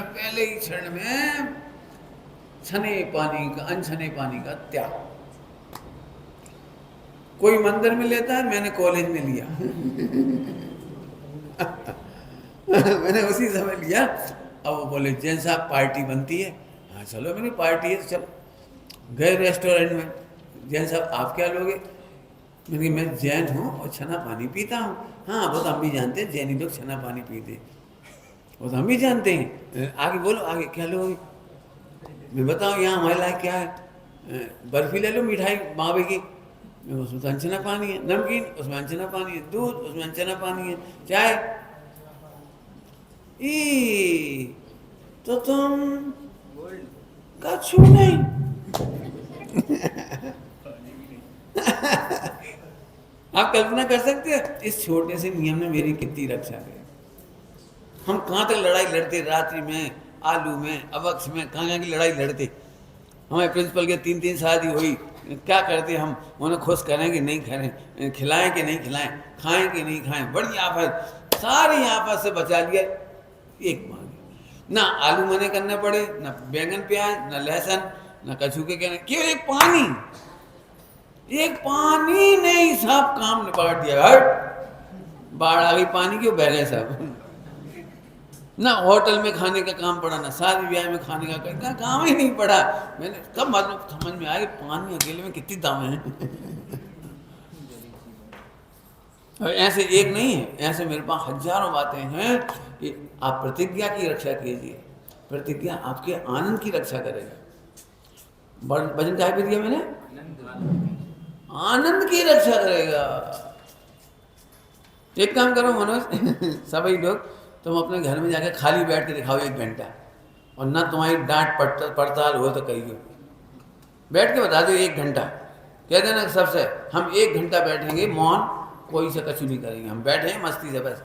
A: अनछने पानी का त्याग। कोई मंदिर में लेता है, मैंने कॉलेज में लिया। मैंने उसी समय लिया। अब वो बोले जैन साहब पार्टी बनती है, हाँ चलो, मैंने पार्टी है तो चलो। गए रेस्टोरेंट में, जैन साहब आप क्या लोगे? मैंने कहा मैं जैन हूँ और छना पानी पीता हूँ। हाँ वो तो हम भी जानते हैं, जैनी लोग छना पानी पीते, वो तो हम भी जानते हैं। आगे बोलो, आगे क्या लोगे? मैं बताऊँ यहाँ हमारे लायक क्या है? बर्फी ले लो, मिठाई मावे की, उसमें तो अनचना पानी है, नमकीन उसमें अनचना पानी है, दूध उसमें अनचना पानी है, चाय ई तो तुम कछु नहीं। आप कल्पना कर सकते हैं इस छोटे से नियम ने मेरी कितनी रक्षा की। हम कहाँ तक लड़ाई लड़ते, रात्रि में, आलू में, अवक्ष में, कहाँ की लड़ाई लड़ते। हमारे प्रिंसिपल के 3-3 शादी हुई, क्या करते हम, उन्हें खुश करें कि नहीं करें, खिलाएं कि नहीं खिलाएं, खाएं कि नहीं खाएं, बड़ी आफत, सारी आफत से बचा लिया एक मांगे। ना आलू मने करने पड़े, ना बैंगन प्याज, ना लहसुन, ना कछू के कहने, केवल एक पानी, एक पानी ने ही सब काम निपट दिया। हट बाढ़ आ गई, पानी क्यों बह गए सब। ना होटल में खाने का काम पड़ा, ना शादी ब्याह में खाने का काम ही नहीं पड़ा। मैंने कब मालूम समझ में आया पानी अकेले में कितनी दाम है। और ऐसे एक नहीं है, ऐसे मेरे पास हजारों बातें हैं कि आप प्रतिज्ञा की रक्षा कीजिए, प्रतिज्ञा आपके आनंद की रक्षा करेगा। भजन क्या पे दिया मैंने, आनंद की रक्षा करेगा। एक काम करो मनोज, सभी लोग तुम अपने घर में जाके खाली बैठ के दिखाओ 1 घंटा, और ना तुम्हारी डांट पड़ताल हो तो कहिए, बैठ के बता दो 1 घंटा, कह देना सबसे हम 1 घंटा बैठेंगे मौन, कोई से कछु नहीं करेंगे, हम बैठे हैं मस्ती से बस।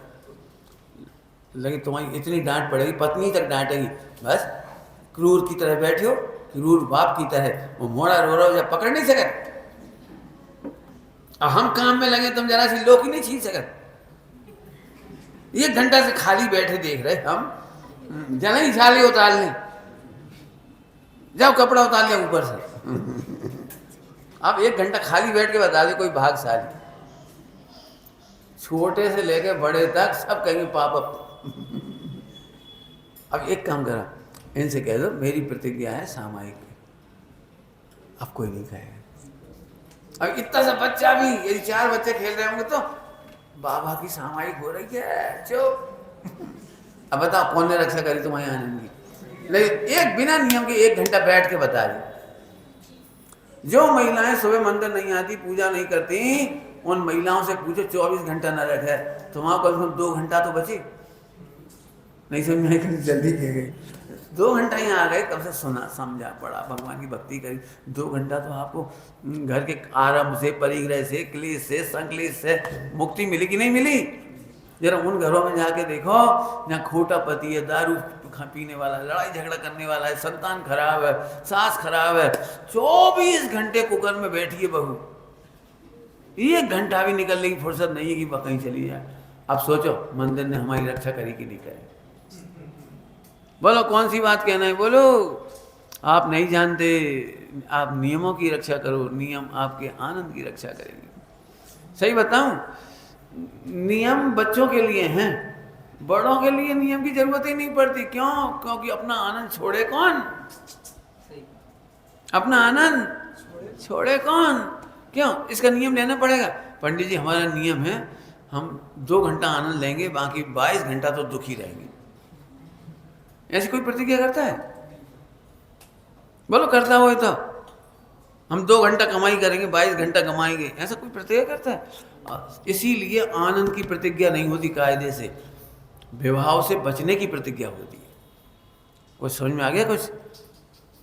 A: लेकिन तुम्हारी इतनी डांट पड़ेगी, पत्नी तक डांटेगी, बस क्रूर की तरह बैठे हो, क्रूर बाप की तरह, वो मोड़ा रो रहा हो जब पकड़ नहीं सके। अब हम काम में लगे, तुम जरा सी लोग ही नहीं छीन सकते। 1 घंटा से खाली बैठे देख रहे हम, जला ही छाले उतार लें, जाओ कपड़ा उतार लिया ऊपर से। अब 1 घंटा खाली बैठ के बता दे कोई भागशाली, छोटे से लेके बड़े तक सब कहेंगे पापा। अब एक काम करा, इनसे कह दो मेरी प्रतिज्ञा है सामायिक, अब कोई नहीं कहेगा। अब इतना सा बच्चा भी, यदि 4 बच्चे खेल रहे होंगे तो बाबा की सामायिक हो रही है, चुप। अब बताओ कौन ने रक्षा करी तुम्हारे आनंद की। लेकिन एक बिना नियम के 1 घंटा बैठ के बता दी। जो महिलाएं सुबह मंदिर नहीं आती, पूजा नहीं करती, उन महिलाओं से पूछो 24 घंटा न रखे, तुम्हारा कम से कम 2 घंटा तो बची नहीं। समझ में जल्दी कह गई, 2 घंटा यहाँ आ गए, कब से सुना समझा पड़ा, भगवान की भक्ति करी, 2 घंटा तो आपको घर के आरंभ से, परिग्रह से, क्लेश से, संक्लेश से मुक्ति मिली कि नहीं मिली। जरा उन घरों में जाके देखो जहाँ खोटा पति है, दारू पीने वाला, लड़ाई झगड़ा करने वाला है, संतान खराब है, सास खराब है, 24 घंटे कुकर में बैठी है बहू, 1 घंटा भी निकलने की फुर्सत नहीं है कि वह कहीं चली जाए। अब सोचो मंदिर ने हमारी रक्षा करी कि नहीं करी। बोलो कौन सी बात कहना है, बोलो। आप नहीं जानते, आप नियमों की रक्षा करो, नियम आपके आनंद की रक्षा करेंगे। सही बताऊं, नियम बच्चों के लिए हैं, बड़ों के लिए नियम की जरूरत ही नहीं पड़ती। क्यों? क्योंकि अपना आनंद छोड़े कौन, अपना आनंद छोड़े कौन। क्यों? इसका नियम लेना पड़ेगा। पंडित जी हमारा नियम है, हम 2 घंटा आनंद लेंगे, बाकी 22 घंटा तो दुखी रहेंगे। ऐसी कोई प्रतिज्ञा करता है? बोलो करता हो तो हम 2 घंटा कमाई करेंगे, 22 घंटा कमाएंगे, ऐसा कोई प्रतिज्ञा करता है? इसीलिए आनंद की प्रतिज्ञा नहीं होती कायदे से, विवाह से बचने की प्रतिज्ञा होती है। कुछ समझ में आ गया? कुछ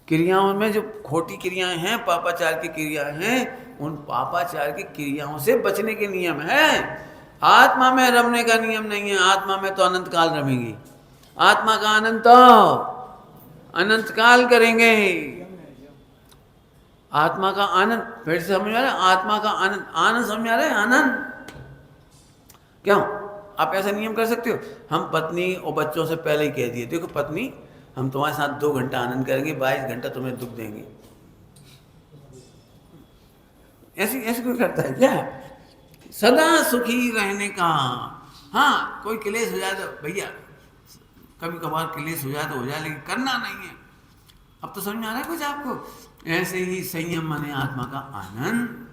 A: क्रियाओं में जो खोटी क्रियाएं हैं, पापाचार की क्रियाएं हैं, उन पापाचार की क्रियाओं से बचने के नियम हैं। आत्मा में रमने का नियम नहीं है। आत्मा में तो अनंत काल रमेंगी, आत्मा का आनंद तो अनंत काल करेंगे। आत्मा का आनंद, फिर से समझ आ रहा है? आत्मा का आनंद, आनंद समझ आ रहा है? आनंद क्यों? आप ऐसा नियम कर सकते हो, हम पत्नी और बच्चों से पहले ही कह दिए, देखो पत्नी हम तुम्हारे साथ 2 घंटा आनंद करेंगे, 22 घंटा तुम्हें दुख देंगे। ऐसी कोई करता है क्या? सदा सुखी रहने का। हाँ कोई क्लेश हो जाए तो भैया, कभी कभार क्लेश हो जाए तो हो जाए, लेकिन करना नहीं है। अब तो समझ में आ रहा है कुछ आपको? ऐसे ही संयम माने आत्मा का आनंद।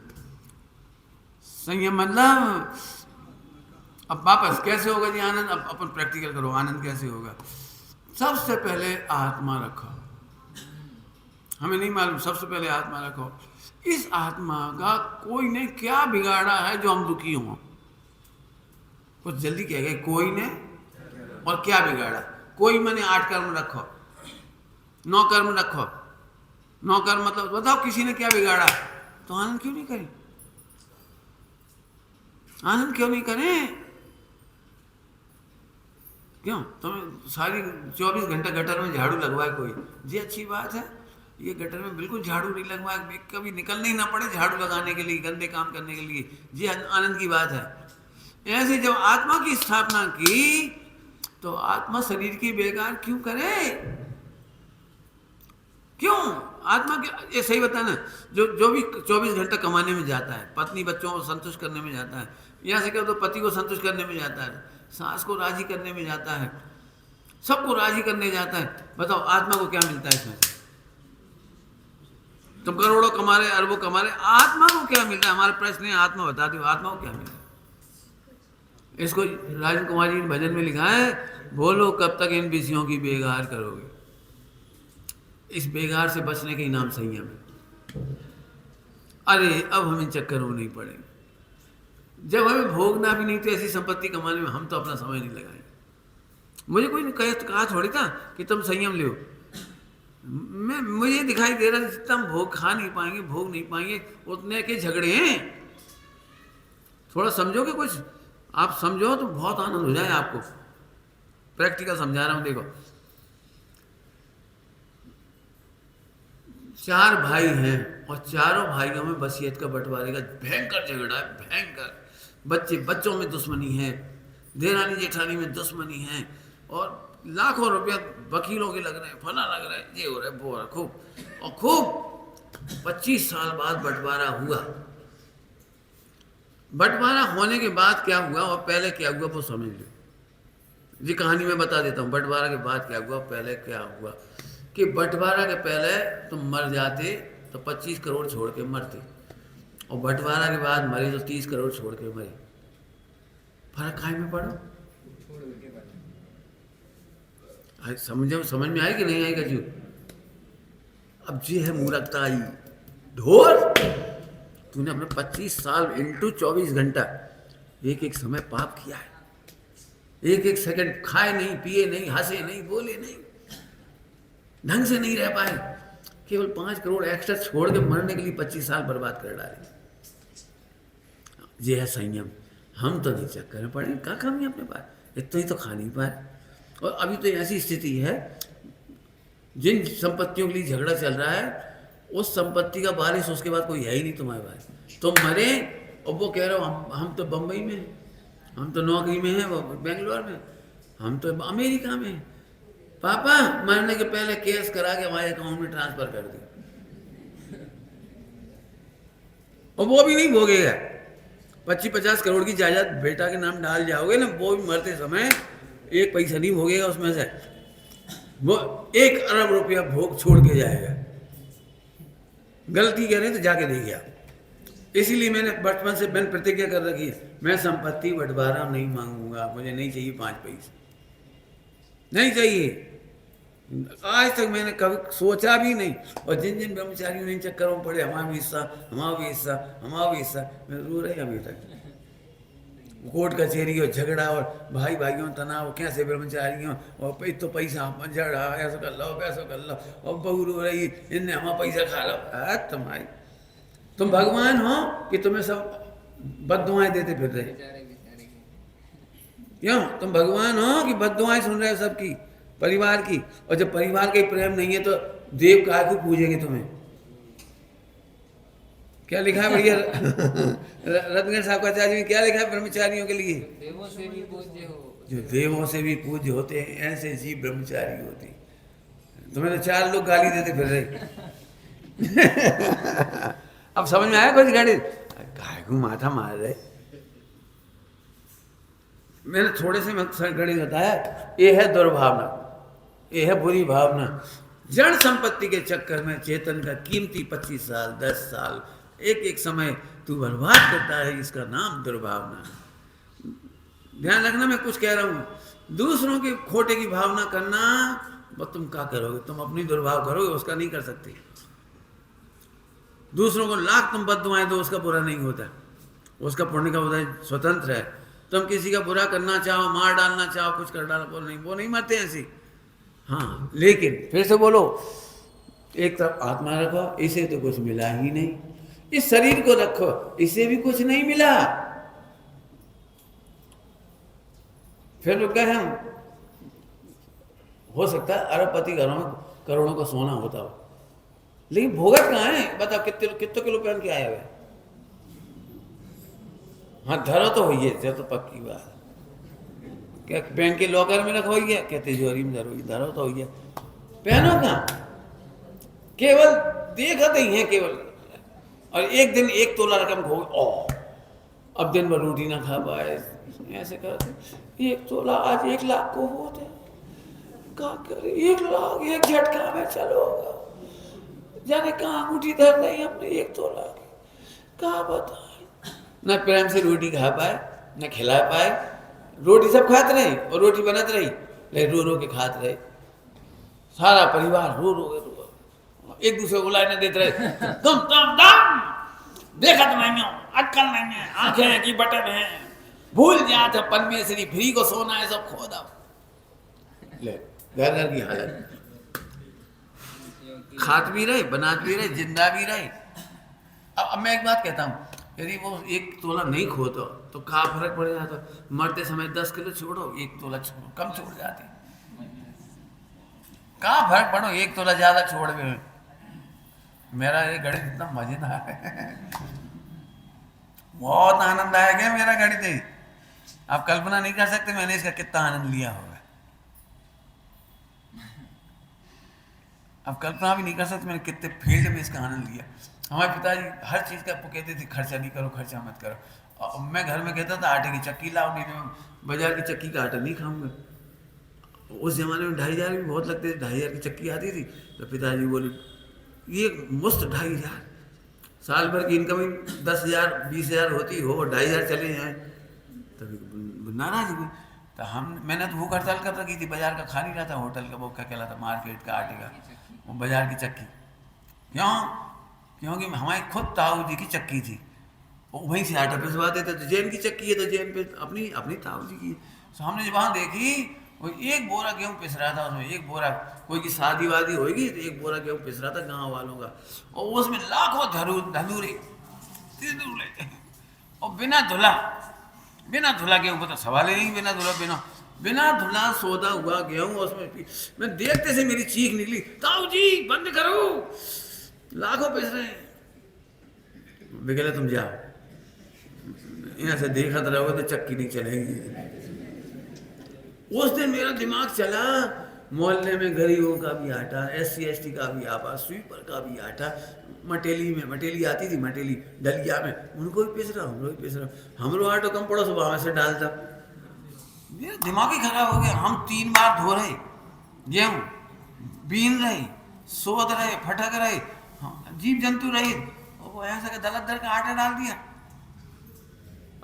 A: संयम मतलब, अब वापस कैसे होगा जी आनंद? अब अपन प्रैक्टिकल करो, आनंद कैसे होगा? सबसे पहले आत्मा रखो, हमें नहीं मालूम, सबसे पहले आत्मा रखो। इस आत्मा का कोई ने क्या बिगाड़ा है जो हम दुखी हों? कुछ जल्दी कह गए, कोई ने और क्या बिगाड़ा? कोई मैंने 8 कर्म रखो, 9 कर्म रखो, 9 कर्म मतलब बताओ किसी ने क्या बिगाड़ा? तो आनंद क्यों नहीं करें? आनंद क्यों नहीं करें? क्यों? तुम्हें सारी 24 घंटा गटर में झाड़ू लगवाए कोई, जी अच्छी बात है। ये गटर में बिल्कुल झाड़ू नहीं लगवाए, कभी निकलने ही ना पड़े झाड़ू लगाने के लिए, गंदे काम करने के लिए, जी आनंद की बात है। ऐसे जब आत्मा की स्थापना की तो आत्मा शरीर की बेकार क्यों करे? क्यों? आत्मा के ये सही बता ना, जो भी 24 घंटा कमाने में जाता है, पत्नी बच्चों को संतुष्ट करने में जाता है, यहाँ से क्या तो पति को संतुष्ट करने में जाता है, सास को राजी करने में जाता है, सबको राजी करने जाता है, बताओ आत्मा को क्या मिलता है इसमें? तुम करोड़ों कमा रहे, अरबों कमा रहे, आत्मा को क्या मिलता है? हमारा प्रश्न है, आत्मा बता दो, आत्मा को क्या मिलता है? इसको राजन कुमार जी ने भजन में लिखा है, बोलो कब तक इन विषयों की बेगार करोगे? इस बेगार से बचने के नाम संयम है। अरे अब हम इन चक्करों में नहीं पड़ेंगे। जब हमें भोगना भी नहीं तो ऐसी संपत्ति कमाने में हम तो अपना समय नहीं लगाएंगे। मुझे कोई कहा थोड़ी था कि तुम संयम लो, मुझे दिखाई दे रहा है जितना हम भोग खा नहीं पाएंगे, भोग नहीं पाएंगे, उतने के झगड़े हैं। थोड़ा समझोगे कुछ? आप समझो तो बहुत आनंद हो जाए आपको। प्रैक्टिकल समझा रहा हूं, देखो 4 भाई हैं और चारों भाइयों में वसीयत का बंटवारे का भयंकर झगड़ा है, भयंकर। बच्चों में दुश्मनी है, देरानी जेठानी में दुश्मनी है, और लाखों रुपया वकीलों के लग रहे हैं, फला लग रहा है, ये हो रहा है, वो हो रहा है, खूब 25 साल बाद बंटवारा हुआ। बंटवारा होने के बाद क्या हुआ और पहले क्या हुआ वो समझ लो जी। कहानी में बता देता हूँ, बंटवारा के बाद क्या हुआ, पहले क्या हुआ। कि बंटवारा के पहले तुम मर जाते तो 25 करोड़ छोड़ के मरते, और बंटवारा के बाद मरे तो 30 करोड़ छोड़ के मरे। फर्क काहे में पड़ो? समझ में आएगी नहीं आएगा जी? अब जी है मूर्खता आई ढोर। तूने अपने 25 साल इंटू 24 घंटा एक एक समय पाप किया है। एक एक सेकंड खाए नहीं, पिए नहीं, हंसे नहीं, बोले नहीं, ढंग से नहीं रह पाए, केवल 5 करोड़ एक्स्ट्रा छोड़ के मरने के लिए 25 साल बर्बाद कर डाले। ये है संयम। हम तो नहीं चक्कर में पड़े, क्या कमी है अपने पास, इतना ही तो खा नहीं पाए। और अभी तो ऐसी स्थिति है, जिन संपत्तियों के लिए झगड़ा चल रहा है उस संपत्ति का वारिस उसके बाद कोई है ही नहीं तुम्हारे पास। तुम मरे और वो कह रहे हो हम तो बम्बई में हैं, हम तो नौकरी में हैं, वो बेंगलोर में, हम तो अमेरिका में हैं। पापा मरने के पहले केस करा के हमारे अकाउंट में ट्रांसफर कर दी, और वो भी नहीं भोगेगा। 25-50 करोड़ की जायदाद बेटा के नाम डाल जाओगे ना, वो भी मरते समय 1 पैसा नहीं भोगेगा उसमें से, वो 1 अरब रुपया भोग छोड़ के जाएगा। गलती करें तो जाके देखिए। इसीलिए मैंने बचपन से मैंने प्रतिज्ञा कर रखी है, मैं संपत्ति बंटवारा नहीं मांगूंगा, मुझे नहीं चाहिए 5 पैसे, नहीं चाहिए। आज तक मैंने कभी सोचा भी नहीं। और जिन जिन ब्रह्मचारियों ने इन चक्करों में पड़े, हमारा भी हिस्सा, हमारा भी हिस्सा, हमारा भी हिस्सा, मैं रो रही अभी तक। कोर्ट कचहरी और झगड़ा और भाई भाइयों तनाव, कैसे ब्रह्मचारियों, और तो पैसा झगड़ा, ऐसा कर लो वैसा कर लो, और बहू रो रही इनने हमारा पैसा खा लो। तुम्हारी तुम भगवान हो कि तुम्हें सब बद्दुआएं देते फिर रहे? क्यों? तुम भगवान हो कि बद्दुआएं सुन रहे हो सबकी, परिवार की? और जब परिवार का ही प्रेम नहीं है तो देव काहे को पूजेंगे तुम्हें? क्या लिखा है भैया रत्नगढ़ साहब का आचार्य में क्या लिखा है ब्रह्मचारियों के लिए? देवों से भी पूज्य हो। जो देवों से भी पूज्य होते हैं ऐसे जीव ब्रह्मचारी होती। तुम्हें तो 4 लोग गाली देते फिर रहे अब समझ में आया कुछ? गाड़ी गाय को माथा मार रहे। मैंने थोड़े से गणित बताया। ये है दुर्भावना, ये है बुरी भावना। जड़ संपत्ति के चक्कर में चेतन का कीमती 25 साल 10 साल एक एक समय तू बर्बाद करता है, इसका नाम दुर्भावना है। ध्यान रखना, मैं कुछ कह रहा हूं। दूसरों के खोटे की भावना करना, वो तुम क्या करोगे? तुम अपनी दुर्भाव करोगे, उसका नहीं कर सकते। दूसरों को लाख तुम बद्दुआएं दो, उसका बुरा नहीं होता, उसका पुण्य का उदय स्वतंत्र है। तुम किसी का बुरा करना चाहो, मार डालना चाहो, कुछ कर डालो, वो नहीं मरते ऐसी। हाँ, लेकिन फिर से बोलो, एक तरफ आत्मा रखो, इसे तो कुछ मिला ही नहीं। इस शरीर को रखो, इसे भी कुछ नहीं मिला। फिर रुक गए हम। हो सकता है अरबपति घरों में करोड़ों का सोना होता हो, लेकिन भोगत कहाँ है? बताओ कितने कितने किलो पहन के आए हुए। हाँ, धरो तो हुई है, तो पक्की बात है। क्या बैंक के लॉकर में रखो है, क्या तिजोरी में धरो तो हुई है, पहनो कहाँ? केवल देखते ही है केवल। और एक दिन 1 तोला रकम खो, अब दिन भर रोटी ना खा पाए, ऐसे करते 1 तोला आज 1 लाख को होते, क्या करे 1 लाख एक झटका में चलो, जाने कहाँ अंगूठी धर रही हमने 1 तोला की, कहाँ बताए। न प्रेम से रोटी खा पाए, न खिला पाए। रोटी सब खाते रहे और रोटी बनत रही, लेकिन रो रो के खाते रहे, सारा परिवार रो रो के एक दूसरे को लाइन देते रहे, तुम देखा तो नहीं हो, अक्कल नहीं है, आंखें की बटन है, भूल जाते पन में श्री फ्री को सोना है सब खो दो। ले घर घर की हालत, खात भी रहे, बनात भी रहे, जिंदा भी रहे। अब मैं एक बात कहता हूँ, यदि वो 1 तोला नहीं खोतो तो क्या फर्क पड़ जाता? मरते समय 10 किलो छोड़ो, 1 तोला छोड़ो, कम छोड़ जाते, क्या फर्क पड़ो 1 तोला ज्यादा छोड़ गए। मेरा ये गणित इतना मजेदार है, बहुत आनंददायक है मेरा गणित। आप कल्पना नहीं कर सकते मैंने इसका कितना आनंद लिया होगा। आप कल्पना भी नहीं कर सकते मैंने कितने फील्ड में इसका आनंद लिया। हमारे पिताजी हर चीज़ का कहते थे, खर्चा नहीं करो, खर्चा मत करो। और मैं घर में कहता था आटे की चक्की लाओ, नहीं मैं बाजार की चक्की का आटा नहीं खाऊंगा। उस ज़माने में 2,500 भी बहुत लगते थे, 2,500 की चक्की आती थी तो पिताजी बोले ये मुफ्त 2,500, साल भर की इनकमिंग 10,000 20,000 होती हो, 2,500 चले जाएँ, तभी नाराज हुए। तो मैंने तो भूख हड़ताल कर रखी थी, बाजार का खा नहीं रहा था, होटल का वो क्या कहलाता, मार्केट का आटे का, वो बाजार की चक्की। क्यों? क्योंकि हमारी खुद ताऊ जी की चक्की थी, वो वहीं से आटा पिसवाते थे। तो जैन की चक्की है तो जैन पे अपनी ताऊ जी की। तो हमने जब वहाँ देखी, वो 1 बोरा गेहूँ पिस रहा था, उसमें 1 बोरा, कोई की शादी वादी होगी तो 1 बोरा गेहूँ पिस रहा था गाँव वालों का, और उसमें लाखों धनूरे और बिना धुला गेहूँ, पता सवाल ही नहीं, बिना धुला सौदा हुआ गेहूँ उसमें। मैं देखते से मेरी चीख निकली, ताऊ जी बंद करो, लाखों पिस रहे हैं। बिगले तुम जाओ, यहाँ से देखा तो रहोगे तो चक्की नहीं चलेगी। उस दिन मेरा दिमाग चला, मोहल्ले में गरीबों का भी आटा, SC ST का भी आटा, स्वीपर का भी आटा, मटेली आती थी, मटेली डलिया में, उनको भी पिस रहा, हमको भी पिस रहा, हमरो आटो कम पड़ो सुबह में से डालता। मेरा दिमाग ही खराब हो गया। हम 3 बार धो रहे गेहूँ, बीन रहे, सोद रहे, फटक रहे, जीव जंतु रहे, और वो ऐसा कि दलदल का आटा डाल दिया।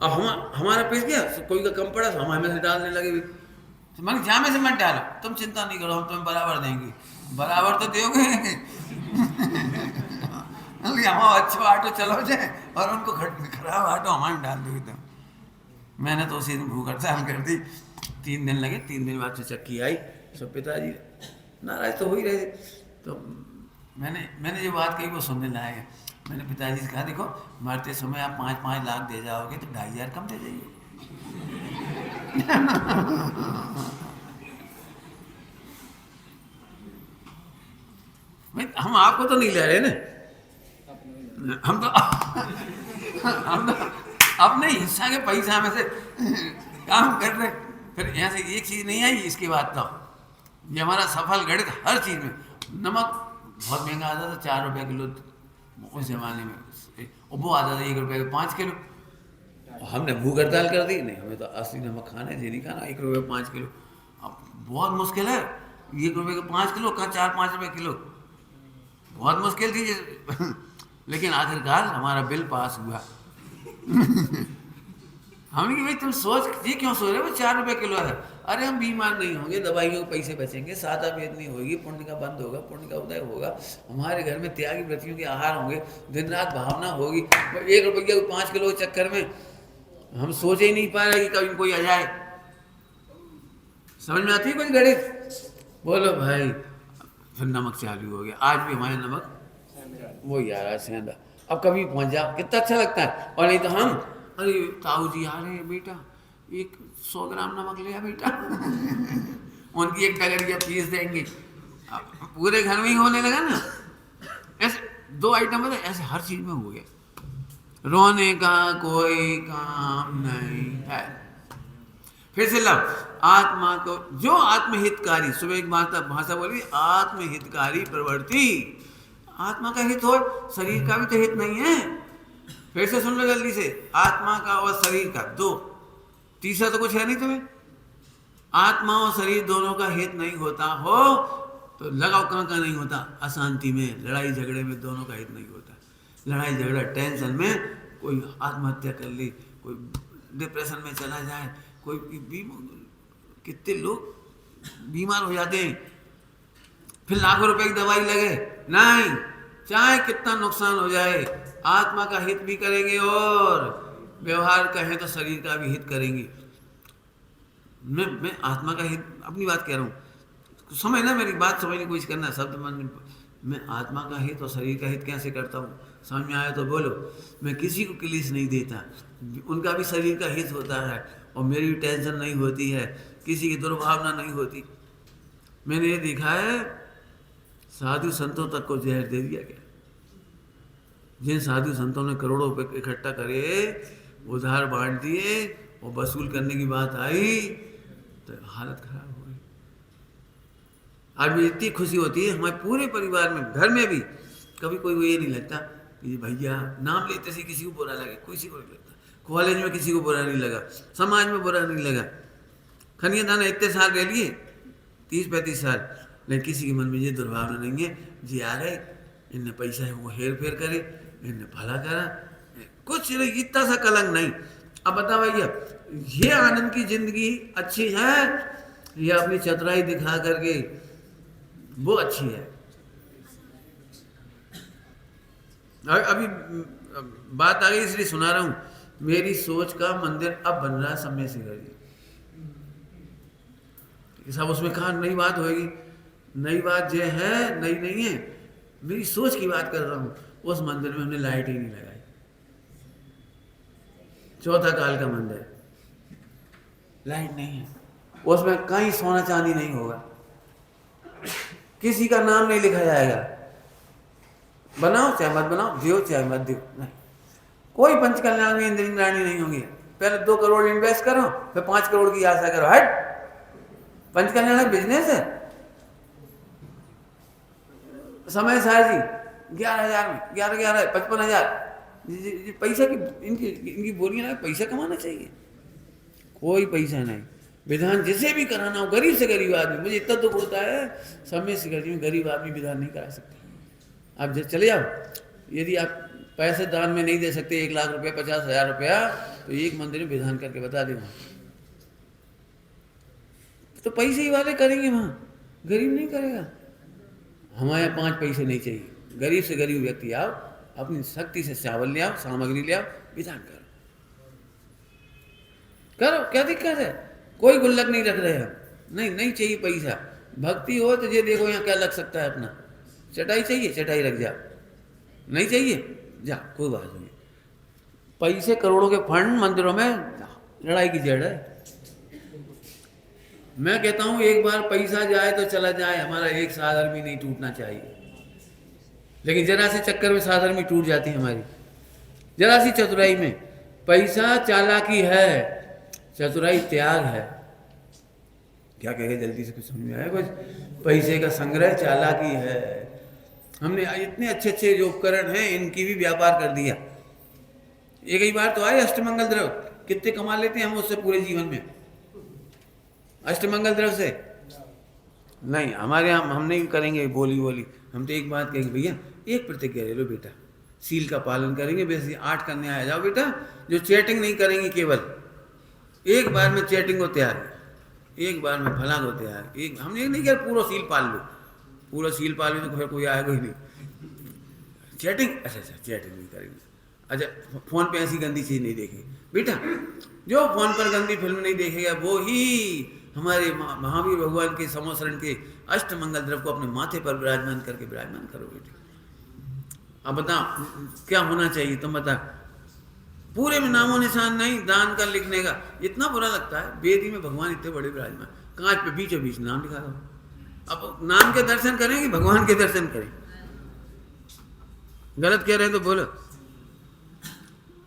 A: अब हमारा पिस गया, कोई का कम पड़ा तो हम हमें से डालने लगे भी। तो मैंने जामे से मत डालो, तुम चिंता नहीं करो, हम तुम्हें बराबर देंगे। बराबर तो दोगे हम अच्छा आटो चलो जाए और उनको खराब आटो हमारे डाल दोगे तुम। मैंने तो उसी दिन भूख हड़ताल कर दी। 3 दिन लगे, 3 दिन बाद से चक्की आई। सब पिताजी नाराज तो हो ही रहे थे। तो मैंने जो बात कही वो सुनने लायक है। मैंने पिताजी से कहा, देखो मरते समय आप 5-5 लाख दे जाओगे तो 2,500 कम दे जाइए। हम आपको तो नहीं ले रहे ना, हम तो अपने हिस्सा के पैसा में से काम कर रहे। फिर यहाँ से एक चीज़ नहीं आई, इसके बाद तो ये हमारा सफल गणित हर चीज़ में। नमक बहुत महंगा आता था, 4 रुपये किलो उस जमाने में, और वो आता था 1 रुपये के 5 किलो। हमने भूख हड़ताल कर दी, नहीं हमें तो असली नमक खाना है, नहीं खाना, 1 रुपये 5 किलो। अब बहुत मुश्किल है, 1 रुपये के 5 किलो, कहाँ 4-5 रुपये किलो, बहुत मुश्किल थी। लेकिन आखिरकार हमारा बिल पास हुआ। हमने कि भाई तुम सोच, ये क्यों सोच रहे हो 4 रुपए किलो है? अरे हम बीमार नहीं होंगे, दवाइयों के पैसे बचेंगे, सादा वेद नहीं होगी, पुण्य का बंद होगा, पुण्य का उदय होगा, हमारे घर में त्यागी व्रतियों के आहार होंगे, दिन रात भावना होगी। 1 रुपया 5 किलो के चक्कर में हम सोच ही नहीं पा रहे कि कभी कोई आ जाए। समझ में आती है कुछ गणित? बोलो भाई। फिर नमक चालू हो गया, आज भी हमारे नमक वो यार सेंधा। अब कभी पहुंच जाओ कितना अच्छा लगता है। और नहीं तो हम, अरे ताऊ जी आ रहे हैं बेटा, 100 ग्राम नमक ले आ बेटा उनकी एक डगरिया पीस देंगे। अब पूरे घर में ही होने लगा ना। ऐसे 2 आइटम है, ऐसे हर चीज में हो गया। रोने का कोई काम नहीं है। फिर से ला, आत्मा को जो आत्महितकारी, सुबह एक भाषा बोली, आत्महितकारी प्रवृत्ति। आत्मा का हित हो, शरीर का भी तो हित नहीं है। फिर से सुन लो जल्दी से, आत्मा का और शरीर का 2, तीसरा तो कुछ है नहीं तुम्हें। आत्मा और शरीर दोनों का हित नहीं होता हो तो लगाव कहाँ का नहीं होता? अशांति में, लड़ाई झगड़े में दोनों का हित नहीं होता। लड़ाई झगड़ा, टेंशन में कोई आत्महत्या कर ली, कोई डिप्रेशन में चला जाए, कोई कितने लोग बीमार हो जाते हैं, फिर लाखों रुपए की दवाई लगे, नहीं, चाहे कितना नुकसान हो जाए, आत्मा का हित भी करेंगे और व्यवहार कहें तो शरीर का भी हित करेंगे। मैं आत्मा का हित, अपनी बात कह रहा हूँ, समझना, मेरी बात समझने की कोशिश करना, शब्द मन। मैं आत्मा का हित और शरीर का हित कैसे करता हूँ, समझ में आया तो बोलो। मैं किसी को क्लेश नहीं देता, उनका भी शरीर का हित होता है और मेरी भी टेंशन नहीं होती है, किसी की दुर्भावना नहीं होती। मैंने ये देखा है, साधु संतों तक को जहर दे दिया गया। जिन साधु संतों ने करोड़ों रुपए इकट्ठा करे, उधार बांट दिए और वसूल करने की बात आई तो हालत खराब हो गई। आज भी इतनी खुशी होती है हमारे पूरे परिवार में, घर में भी कभी कोई ये नहीं लगता कि भैया नाम लेते से किसी को बुरा लगे, किसी को नहीं लगता। कॉलेज में किसी को बुरा नहीं लगा, समाज में बुरा नहीं लगा। खनिया दाना इतने साल रह लिए, 30-35 साल, लेकिन किसी के मन में ये दुर्भावना नहीं है जी आ गए, इनने पैसा है वो हेर फेर करे, इनने भला करा, कुछ नहीं, इतना सा कलंक नहीं। अब बता भैया, ये आनंद की जिंदगी अच्छी है या अपनी चतुराई दिखा करके वो अच्छी है? अभी बात आ गई इसलिए सुना रहा हूं। मेरी सोच का मंदिर अब बन रहा है समय से गई, सब उसमें कहा नई बात होगी। नई बात ये है, नई नहीं है, मेरी सोच की बात कर रहा हूँ। उस मंदिर में हमने लाइट ही नहीं लगाई, चौथा काल का मंदिर, लाइट नहीं है उसमें, कहीं सोना चांदी नहीं होगा, किसी का नाम नहीं लिखा जाएगा। बनाओ चाहे मत बनाओ, दियो चाहे मत दियो, नहीं, कोई पंचकल्याण में इंद्र इंद्राणी नहीं होंगी। पहले 2 करोड़ इन्वेस्ट करो, फिर 5 करोड़ की आशा करो, हट। पंचकल्याण बिजनेस है। समय साहब जी 11,000 में 11 55,000 पैसा की इनकी बोलियां ना, पैसा कमाना चाहिए, कोई पैसा नहीं। विधान जिसे भी कराना हो, गरीब से गरीब आदमी, मुझे इतना दुख होता है, समय से गरीब आदमी विधान नहीं करा सकते। आप चले जाओ, यदि आप पैसे दान में नहीं दे सकते, 1 लाख रुपया, 50,000 रुपया, तो एक मंदिर में विधान करके बता दे वहाँ, तो पैसे ही वाले करेंगे, वहाँ गरीब नहीं करेगा। हमारे 5 पैसे नहीं चाहिए, गरीब से गरीब व्यक्ति आओ, अपनी शक्ति से चावल ले आओ, सामग्री ले आओ, विधान करो, करो, क्या दिक्कत है? कोई गुल्लक नहीं रख रहे हम, नहीं चाहिए पैसा। भक्ति हो तो ये देखो यहाँ क्या लग सकता है, अपना चटाई चाहिए, चटाई रख जाओ, नहीं चाहिए जा, कोई बात नहीं। पैसे करोड़ों के फंड मंदिरों में, लड़ाई की जड़ है। मैं कहता हूं एक बार पैसा जाए तो चला जाए, हमारा एक साधन भी नहीं टूटना चाहिए। लेकिन जरा से चक्कर में साधन भी टूट जाती है हमारी, जरा सी चतुराई में। पैसा चालाकी है, चतुराई त्याग है। क्या कहेगा जल्दी से, कुछ समझ में आया कुछ? पैसे का संग्रह चालाकी है। हमने इतने अच्छे अच्छे जो उपकरण हैं इनकी भी व्यापार कर दिया। एक ही बार तो आए अष्टमंगल द्रव, कितने कमा लेते हैं हम उससे पूरे जीवन में, अष्टमंगल द्रव से। नहीं, हमारे यहाँ हम नहीं करेंगे बोली, हम तो एक बात कहेंगे, भैया एक प्रतिज्ञा ले लो बेटा, सील का पालन करेंगे, वैसे 8 करने आ जाओ बेटा, जो चैटिंग नहीं करेंगे केवल, एक बार में चैटिंग को तैयार है, एक बार में फलां को तैयार, एक हमने ये नहीं किया पूरा सील पाल लो, पूरा सील पाल लो तो फिर कोई आएगा ही नहीं। चैटिंग, अच्छा अच्छा चैटिंग नहीं करेंगे, अच्छा फ़ोन पे ऐसी गंदी चीज़ नहीं देखेगी बेटा। जो फ़ोन पर गंदी फिल्म नहीं देखेगा वो ही हमारे महावीर भगवान के समोसरण के अष्टमंगल द्रव्य को अपने माथे पर विराजमान करके विराजमान करो बेटे। अब बता क्या होना चाहिए तुम बता। पूरे में नामो निशान नहीं, दान का लिखने का इतना बुरा लगता है। वेदी में भगवान इतने बड़े विराजमान, कांच पे बीचों बीच नाम लिखा दो। अब नाम के दर्शन करें कि भगवान के दर्शन करें? गलत कह रहे हैं तो बोलो।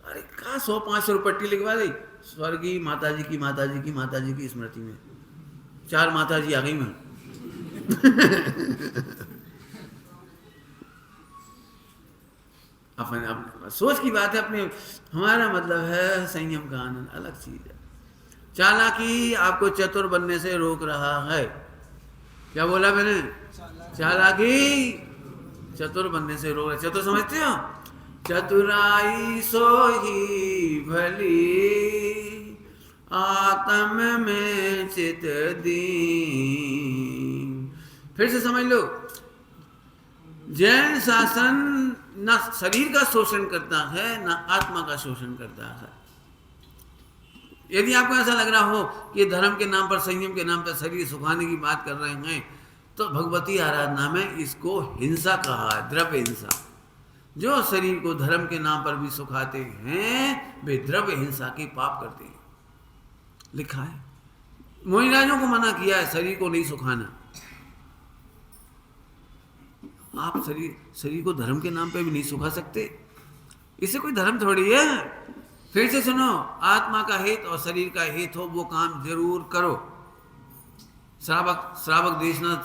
A: अरे कहा 100-500 रुपये पट्टी लिखवा दी, स्वर्गीय माता जी की माता जी की माता जी की स्मृति में 4 माता जी आ गई मैं। अपन सोच की बात है अपने, हमारा मतलब है संयम का आनंद अलग चीज है। चालाकी आपको चतुर बनने से रोक रहा है। क्या बोला मैंने? चालाकी चतुर बनने से रोक रहा है। चतुर समझते हो? चतुराई सो ही भली, आत्म में चित दीन। फिर से समझ लो, जैन शासन ना शरीर का शोषण करता है ना आत्मा का शोषण करता है। यदि आपको ऐसा लग रहा हो कि धर्म के नाम पर, संयम के नाम पर शरीर सुखाने की बात कर रहे हैं, तो भगवती आराधना में इसको हिंसा कहा है, द्रव्य हिंसा। जो शरीर को धर्म के नाम पर भी सुखाते हैं वे द्रव्य हिंसा के पाप करते हैं, लिखा है। मोहिराजों को मना किया है शरीर को नहीं सुखाना। आप शरीर को धर्म के नाम पे भी नहीं सुखा सकते, इससे कोई धर्म थोड़ी है। फिर से सुनो, आत्मा का हित और शरीर का हित हो वो काम जरूर करो। श्रावक देशना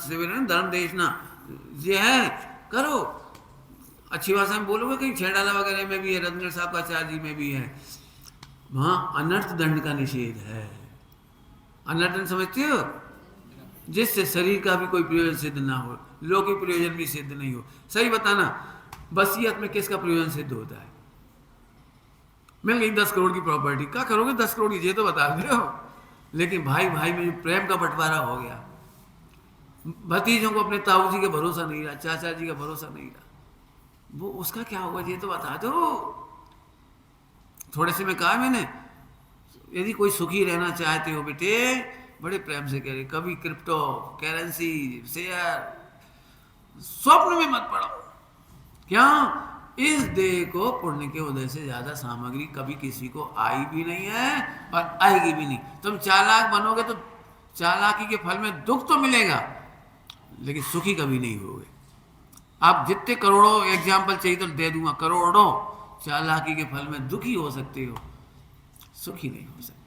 A: धर्म देशना ये है, करो। अच्छी भाषा में बोलोगे, कहीं छेड़ाला वगैरह में भी है, रत्नगढ़ साहब का आचार्य जी में भी है, वहां अनर्थ दंड का निषेध है। अनर्थ दंड समझते हो? जिससे शरीर का भी कोई प्रयोजन सिद्ध ना हो, लौकिक प्रयोजन भी सिद्ध नहीं हो। सही बताना, वसीयत में किसका प्रयोजन सिद्ध होता है? मिल गई 10 करोड़ की प्रॉपर्टी, क्या करोगे 10 करोड़ की? ये तो बता दो। लेकिन भाई भाई में जो प्रेम का बंटवारा हो गया, भतीजों को अपने ताऊ जी का भरोसा नहीं रहा, चाचा जी का भरोसा नहीं रहा, वो उसका क्या होगा ये तो बता दो। थोड़े से में कहा मैंने, यदि कोई सुखी रहना चाहते हो बेटे, बड़े प्रेम से कह रहे, कभी क्रिप्टो करेंसी शेयर स्वप्न में मत पड़ो। क्या? इस देह को पुण्य के उदय से ज्यादा सामग्री कभी किसी को आई भी नहीं है और आएगी भी नहीं। तुम चालाक बनोगे तो चालाकी के फल में दुख तो मिलेगा, लेकिन सुखी कभी नहीं होगे। आप जितने करोड़ों एग्जाम्पल चाहिए तो दे दूंगा, करोड़ों चालाकी के फल में दुखी हो सकते हो, सुखी नहीं हो सकते।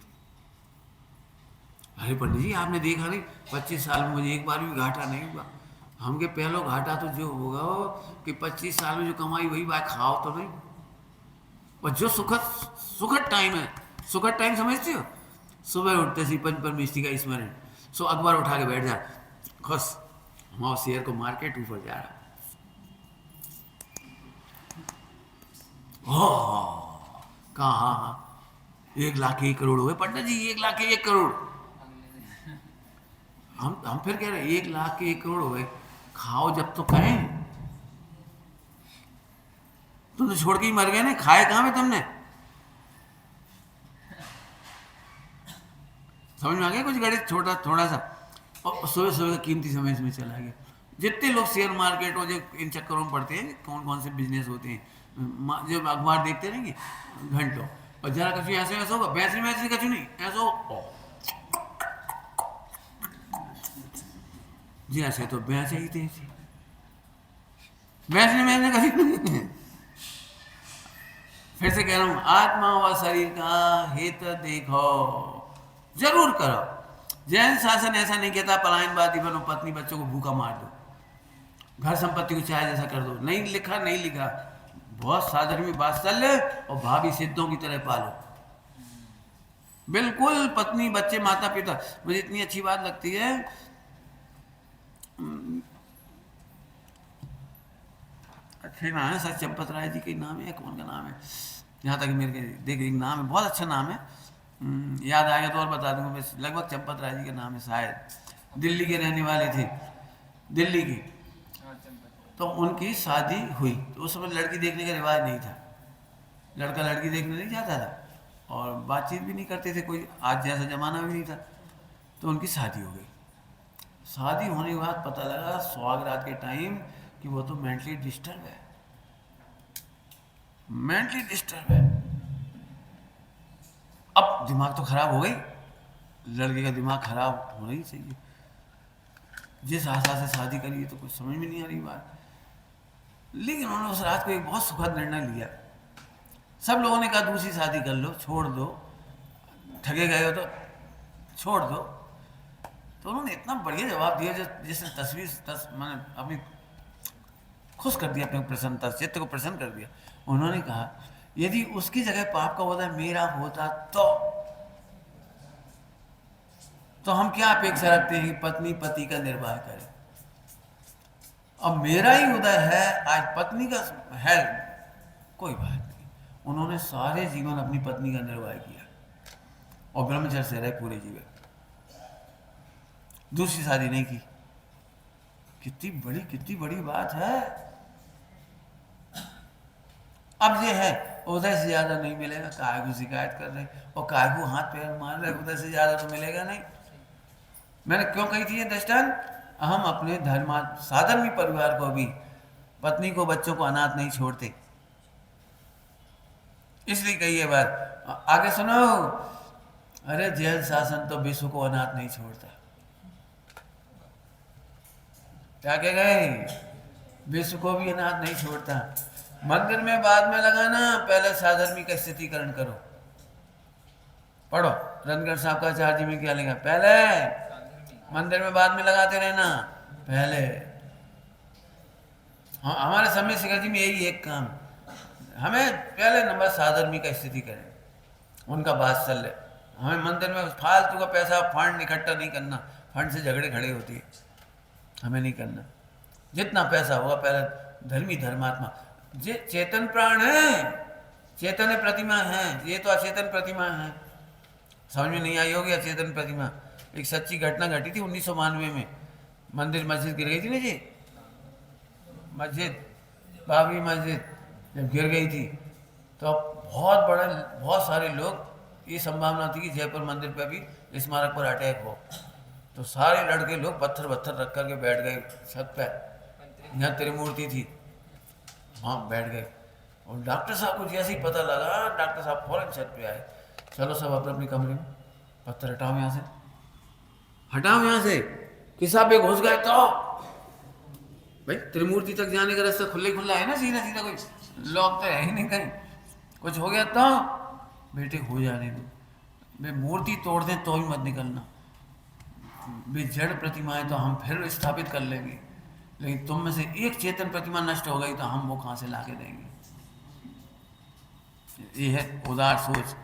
A: अरे पंडित जी आपने देखा नहीं, 25 साल में मुझे एक बार भी घाटा नहीं हुआ। हमके पहलो घाटा तो जो होगा कि 25 साल में जो कमाई वही बात खाओ तो नहीं। और जो सुखद टाइम है, सुखद टाइम समझते हो? सुबह उठते सी पंच परमेष्टि का स्मरण, सो अखबार उठा के बैठ जा, खुश हमारा शेयर को मार्केट ऊपर जा रहा। कहा 1 लाख 1 करोड़ हुए पंडित जी, 1 लाख 1 करोड़। हम फिर कह रहे 1 लाख 1 करोड़ हो गए, खाओ जब तो कहें। तुम तो छोड़ के ही मर गए ना, खाए कहां में तुमने? समझ में आ गया कुछ गणित छोटा थोड़ा सा? और सुबह सुबह का कीमती समय इसमें चला गया। जितने लोग शेयर मार्केट और जो इन चक्करों में पड़ते हैं, कौन कौन से बिजनेस होते हैं, जब अखबार देखते रहेंगे घंटों, और जरा कछु ऐसे ऐसा होगा, वैसे वैसे कछु नहीं ऐसा हो जी, ऐसे तो वैसे ही थे, वैसे मैंने कभी नहीं। फिर से कह रहा हूं, आत्मा व शरीर का हित देखो, जरूर करो। जैन शासन ऐसा नहीं कहता पलायनवादी बनो, पत्नी बच्चों को भूखा मार दो, घर संपत्ति को चाहे जैसा कर दो। नहीं लिखा, नहीं लिखा। बहुत साधन में वात्सल्य और भाभी सिद्धों की तरह पालो। बिल्कुल पत्नी बच्चे माता पिता। मुझे इतनी अच्छी बात लगती है, अच्छे नाम है, सच चंपत राय जी के नाम है, कौन का नाम है, यहाँ तक मेरे देख नाम है, बहुत अच्छा नाम है। याद आएगा तो और बता दूंगा मैं। लगभग चंपत राय जी का नाम है शायद, दिल्ली के रहने वाले थे, दिल्ली की। तो उनकी शादी हुई तो उस समय लड़की देखने का रिवाज नहीं था, लड़का लड़की देखने नहीं जाता था और बातचीत भी नहीं करते थे कोई, आज जैसा ज़माना भी नहीं था। तो उनकी शादी हो गई। शादी होने के बाद पता लगा सुहागरात के टाइम कि वो तो मेंटली डिस्टर्ब है, मेंटली डिस्टर्ब है। अब दिमाग तो खराब हो गई, लड़के का दिमाग खराब होना ही चाहिए। जिस आशा से शादी करी है तो कुछ समझ में नहीं आ रही बात। लेकिन उन्होंने उस रात को एक बहुत सुखद निर्णय लिया। सब लोगों ने कहा दूसरी शादी कर लो, छोड़ दो, ठगे गए हो तो छोड़ दो। तो उन्होंने इतना बढ़िया जवाब दिया जिसने मैंने अपनी खुश कर दिया, अपने प्रसन्नता चित्त को प्रसन्न कर दिया। उन्होंने कहा यदि उसकी जगह पाप का उदय मेरा होता तो हम क्या अपेक्षा रखते हैं कि पत्नी पति का निर्वाह करे। अब मेरा ही उदय है, आज पत्नी का है, कोई बात नहीं। उन्होंने सारे जीवन अपनी पत्नी का निर्वाह किया और ब्रह्मचर्य से रहे पूरे जीवन, दूसरी शादी नहीं की। कितनी बड़ी बात है। अब ये है उदय से ज्यादा नहीं मिलेगा, काय को शिकायत कर रहे और काय को हाथ पैर मार रहे, उदय से ज्यादा तो मिलेगा नहीं। मैंने क्यों कही थी ये दृष्टांत? हम अपने साधर्मी परिवार को भी, पत्नी को बच्चों को अनाथ नहीं छोड़ते, इसलिए कही ये बात। आगे सुनो, अरे जैन शासन तो विश्व को अनाथ नहीं छोड़ता। क्या कह गए? विश्व को भी अनाथ नहीं छोड़ता। मंदिर में बाद में लगाना, पहले साधर्मी का स्थितिकरण करो। पढ़ो रणगढ़ साहब का आचार्य में क्या लिखा, पहले मंदिर में बाद में लगाते रहना, पहले। हाँ, हमारे समय शिखर जी में यही एक काम, हमें पहले नंबर साधर्मी का स्थिति करें, उनका वात्सल्य। हमें मंदिर में फालतू का पैसा फंड इकट्ठा नहीं करना, फंड से झगड़े खड़े होती है, हमें नहीं करना। जितना पैसा होगा पहले धर्मी धर्मात्मा, जे चेतन प्राण है, चेतन प्रतिमा है, ये तो अचेतन प्रतिमा है। समझ में नहीं आई होगी अचेतन प्रतिमा। एक सच्ची घटना घटी थी 1992 में, मंदिर मस्जिद गिर गई थी ना जी, मस्जिद बाबरी मस्जिद जब गिर गई थी तो बहुत सारे लोग, ये संभावना थी कि जयपुर मंदिर पे भी स्मारक पर अटैक हो, तो सारे लड़के लोग पत्थर रख करके बैठ गए छत पे, यहाँ त्रिमूर्ति थी, वहाँ बैठ गए। और डॉक्टर साहब को जैसे ही पता लगा, डॉक्टर साहब फौरन छत पे आए, चलो सब अपने अपने कमरे में, पत्थर हटाओ यहाँ से, हटाओ यहाँ से। किसा पे घुस गए तो भाई त्रिमूर्ति तक जाने का रास्ता खुला है ना, सीधा सीधा, कोई लॉक तो है ही नहीं कहीं। कुछ हो गया तो बेटे हो जाने दो, वे मूर्ति तोड़ दें तो भी मत निकलना, वे जड़ प्रतिमाएं तो हम फिर स्थापित कर लेंगे, लेकिन तुम में से एक चेतन प्रतिमा नष्ट हो गई तो हम वो कहाँ से ला के देंगे। ये है उदार सोच।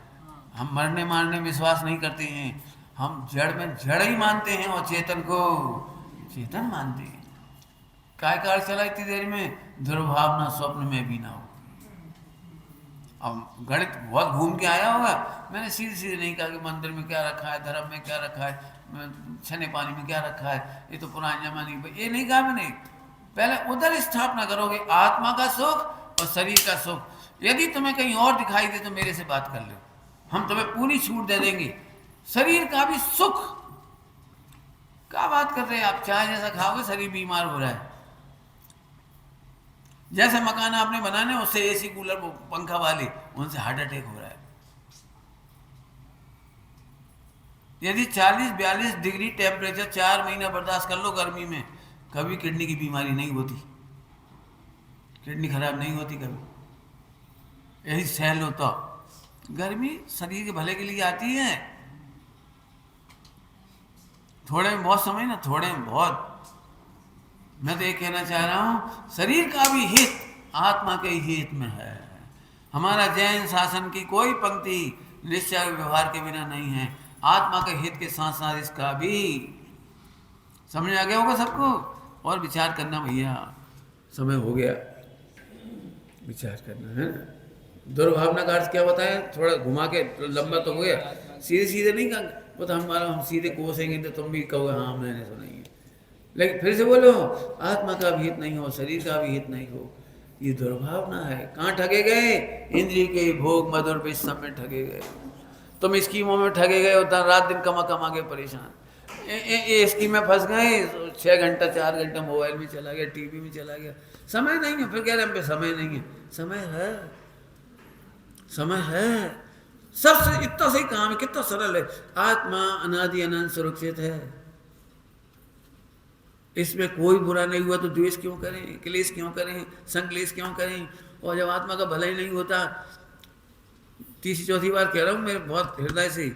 A: हम मरने मारने में विश्वास नहीं करते हैं, हम जड़ में जड़ ही मानते हैं और चेतन को चेतन मानते हैं। काय कार चला इतनी देर में, दुर्भावना स्वप्न में भी ना हो। अब गणित बहुत घूम के आया होगा, मैंने सीधे नहीं कहा कि मंदिर में क्या रखा है, धर्म में क्या रखा है, छने पानी में क्या रखा है, ये तो पुराने जमाने, ये नहीं कहा मैंने। पहले उधर स्थापना करोगे, आत्मा का सुख और शरीर का सुख। यदि तुम्हें कहीं और दिखाई दे तो मेरे से बात कर लो, हम तुम्हें पूरी छूट दे देंगे। शरीर का भी सुख, क्या बात कर रहे हैं आप? चाय जैसा खाओगे शरीर बीमार हो रहा है। जैसे मकान आपने बनाने, उससे एसी कूलर पंखा वाले, उनसे हार्ट अटैक हो रहा है। यदि 40-42 डिग्री टेम्परेचर 4 महीना बर्दाश्त कर लो गर्मी में, कभी किडनी की बीमारी नहीं होती, किडनी खराब नहीं होती कभी। यही सह लो तो गर्मी शरीर के भले के लिए आती है, थोड़े में बहुत समझ ना, थोड़े में बहुत। मैं तो ये कहना चाह रहा हूं, शरीर का भी हित आत्मा के हित में है। हमारा जैन शासन की कोई पंक्ति निश्चय व्यवहार के बिना नहीं है, आत्मा के हित के साथ साथ इसका भी। समझ आ गया होगा सबको? और विचार करना भैया, समय हो गया विचार करना है। दुर्भावना का अर्थ क्या बताएं, थोड़ा घुमा के, लंबा तो हो गया। सीधे सीधे नहीं कहा, वो तो हम सीधे कोसेंगे तो तुम भी कहोगे हाँ मैंने सुना ही है। लेकिन फिर से बोलो, आत्मा का भी हित नहीं हो, शरीर का भी हित नहीं हो, ये दुर्भावना है। कहाँ ठगे गए? इंद्रिय के भोग मधुर पे सब में ठगे गए। तुम स्कीमों में ठगे गए, उतना रात दिन कमा कमा के परेशान। ये स्कीम में फंस गए, 6 घंटा 4 घंटा मोबाइल में चला गया, टीवी में चला गया, समय नहीं है। फिर कह रहे हम पे समय नहीं है। समय है, समय है। सबसे इतना सही काम है, कितना सरल है। आत्मा अनादि अनंत सुरक्षित है, इसमें कोई बुरा नहीं हुआ तो द्वेष क्यों करें, क्लेश क्यों करें, संक्लेश क्यों करें? और जब आत्मा का भला ही नहीं होता, तीसरी चौथी बार कह रहा हूँ मैं बहुत हृदय से,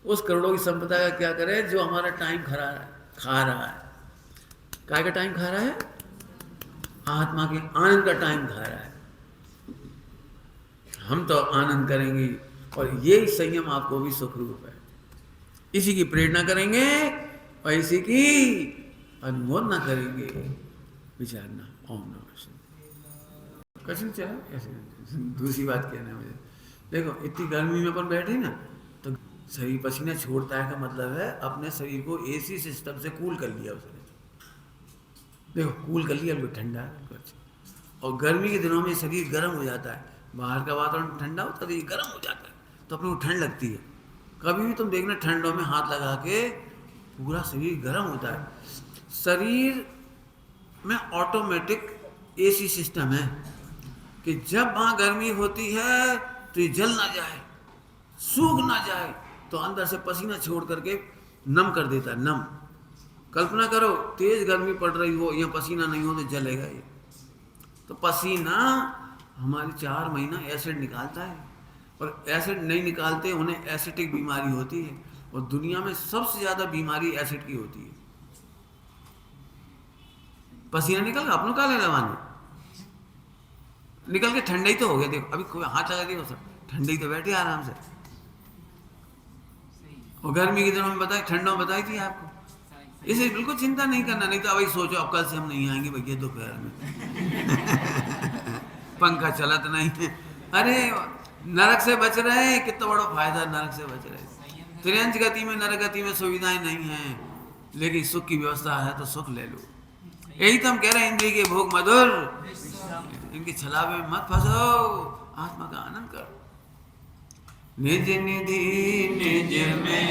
A: उस करोड़ों की संपदा का क्या करें जो हमारा टाइम खा रहा है। काय का टाइम खा रहा है? आत्मा के आनंद का टाइम खा रहा है। हम तो आनंद करेंगे, और यही संयम आपको भी सुख रूप है। इसी की प्रेरणा करेंगे और इसी की अनुमोदना करेंगे, विचारना। ओम नमः शिवाय। कुछ नहीं चला ऐसे। दूसरी बात कहना है मुझे, देखो इतनी गर्मी में अपन बैठे ना, तो शरीर पसीना छोड़ता है का मतलब है अपने शरीर को एसी सिस्टम से कूल कर लिया उसने। देखो कूल कर लिया, बिल्कुल ठंडा है। और गर्मी के दिनों में शरीर गर्म हो जाता है, बाहर का वातावरण ठंडा होता है, ये गर्म हो जाता है, तो अपने को ठंड लगती है। कभी भी तुम देखना ठंडों में हाथ लगा के पूरा शरीर गर्म होता है। शरीर में ऑटोमेटिक एसी सिस्टम है कि जब वहाँ गर्मी होती है तो ये जल ना जाए, सूख ना जाए, तो अंदर से पसीना छोड़ करके नम कर देता है, नम। कल्पना करो तेज गर्मी पड़ रही हो, या पसीना नहीं हो तो जलेगा ये। तो पसीना हमारी 4 महीना एसिड निकालता है, और एसिड नहीं निकालते उन्हें एसिडिक बीमारी होती है। और दुनिया में सबसे ज़्यादा बीमारी एसिड की होती है। पसीना निकल गया, अपनों का ले लगाने निकल के ठंडा ही तो हो गया। देखो अभी कोई हाथ लगा दिया, ठंडा ही तो बैठे आराम से। और गर्मी के दिनों में बताई, ठंडों में बताई थी आपको। इसे बिल्कुल चिंता नहीं करना, नहीं तो अभी सोचो अब कल से हम नहीं आएंगे भैया दोपहर में पंखा चलत नहीं है। अरे नरक से बच रहे हैं, कितना बड़ा फायदा, नरक से बच रहे हैं। त्रियंच गति में, नरक गति में सुविधाएं नहीं हैं, लेकिन सुख की व्यवस्था है तो सुख ले लो। यही तो हम कह रहे हैं, इंद्रिय के भोग मधुर, इनके छलावे में मत फंसो, आत्मा का आनंद करो। निज निधि निज में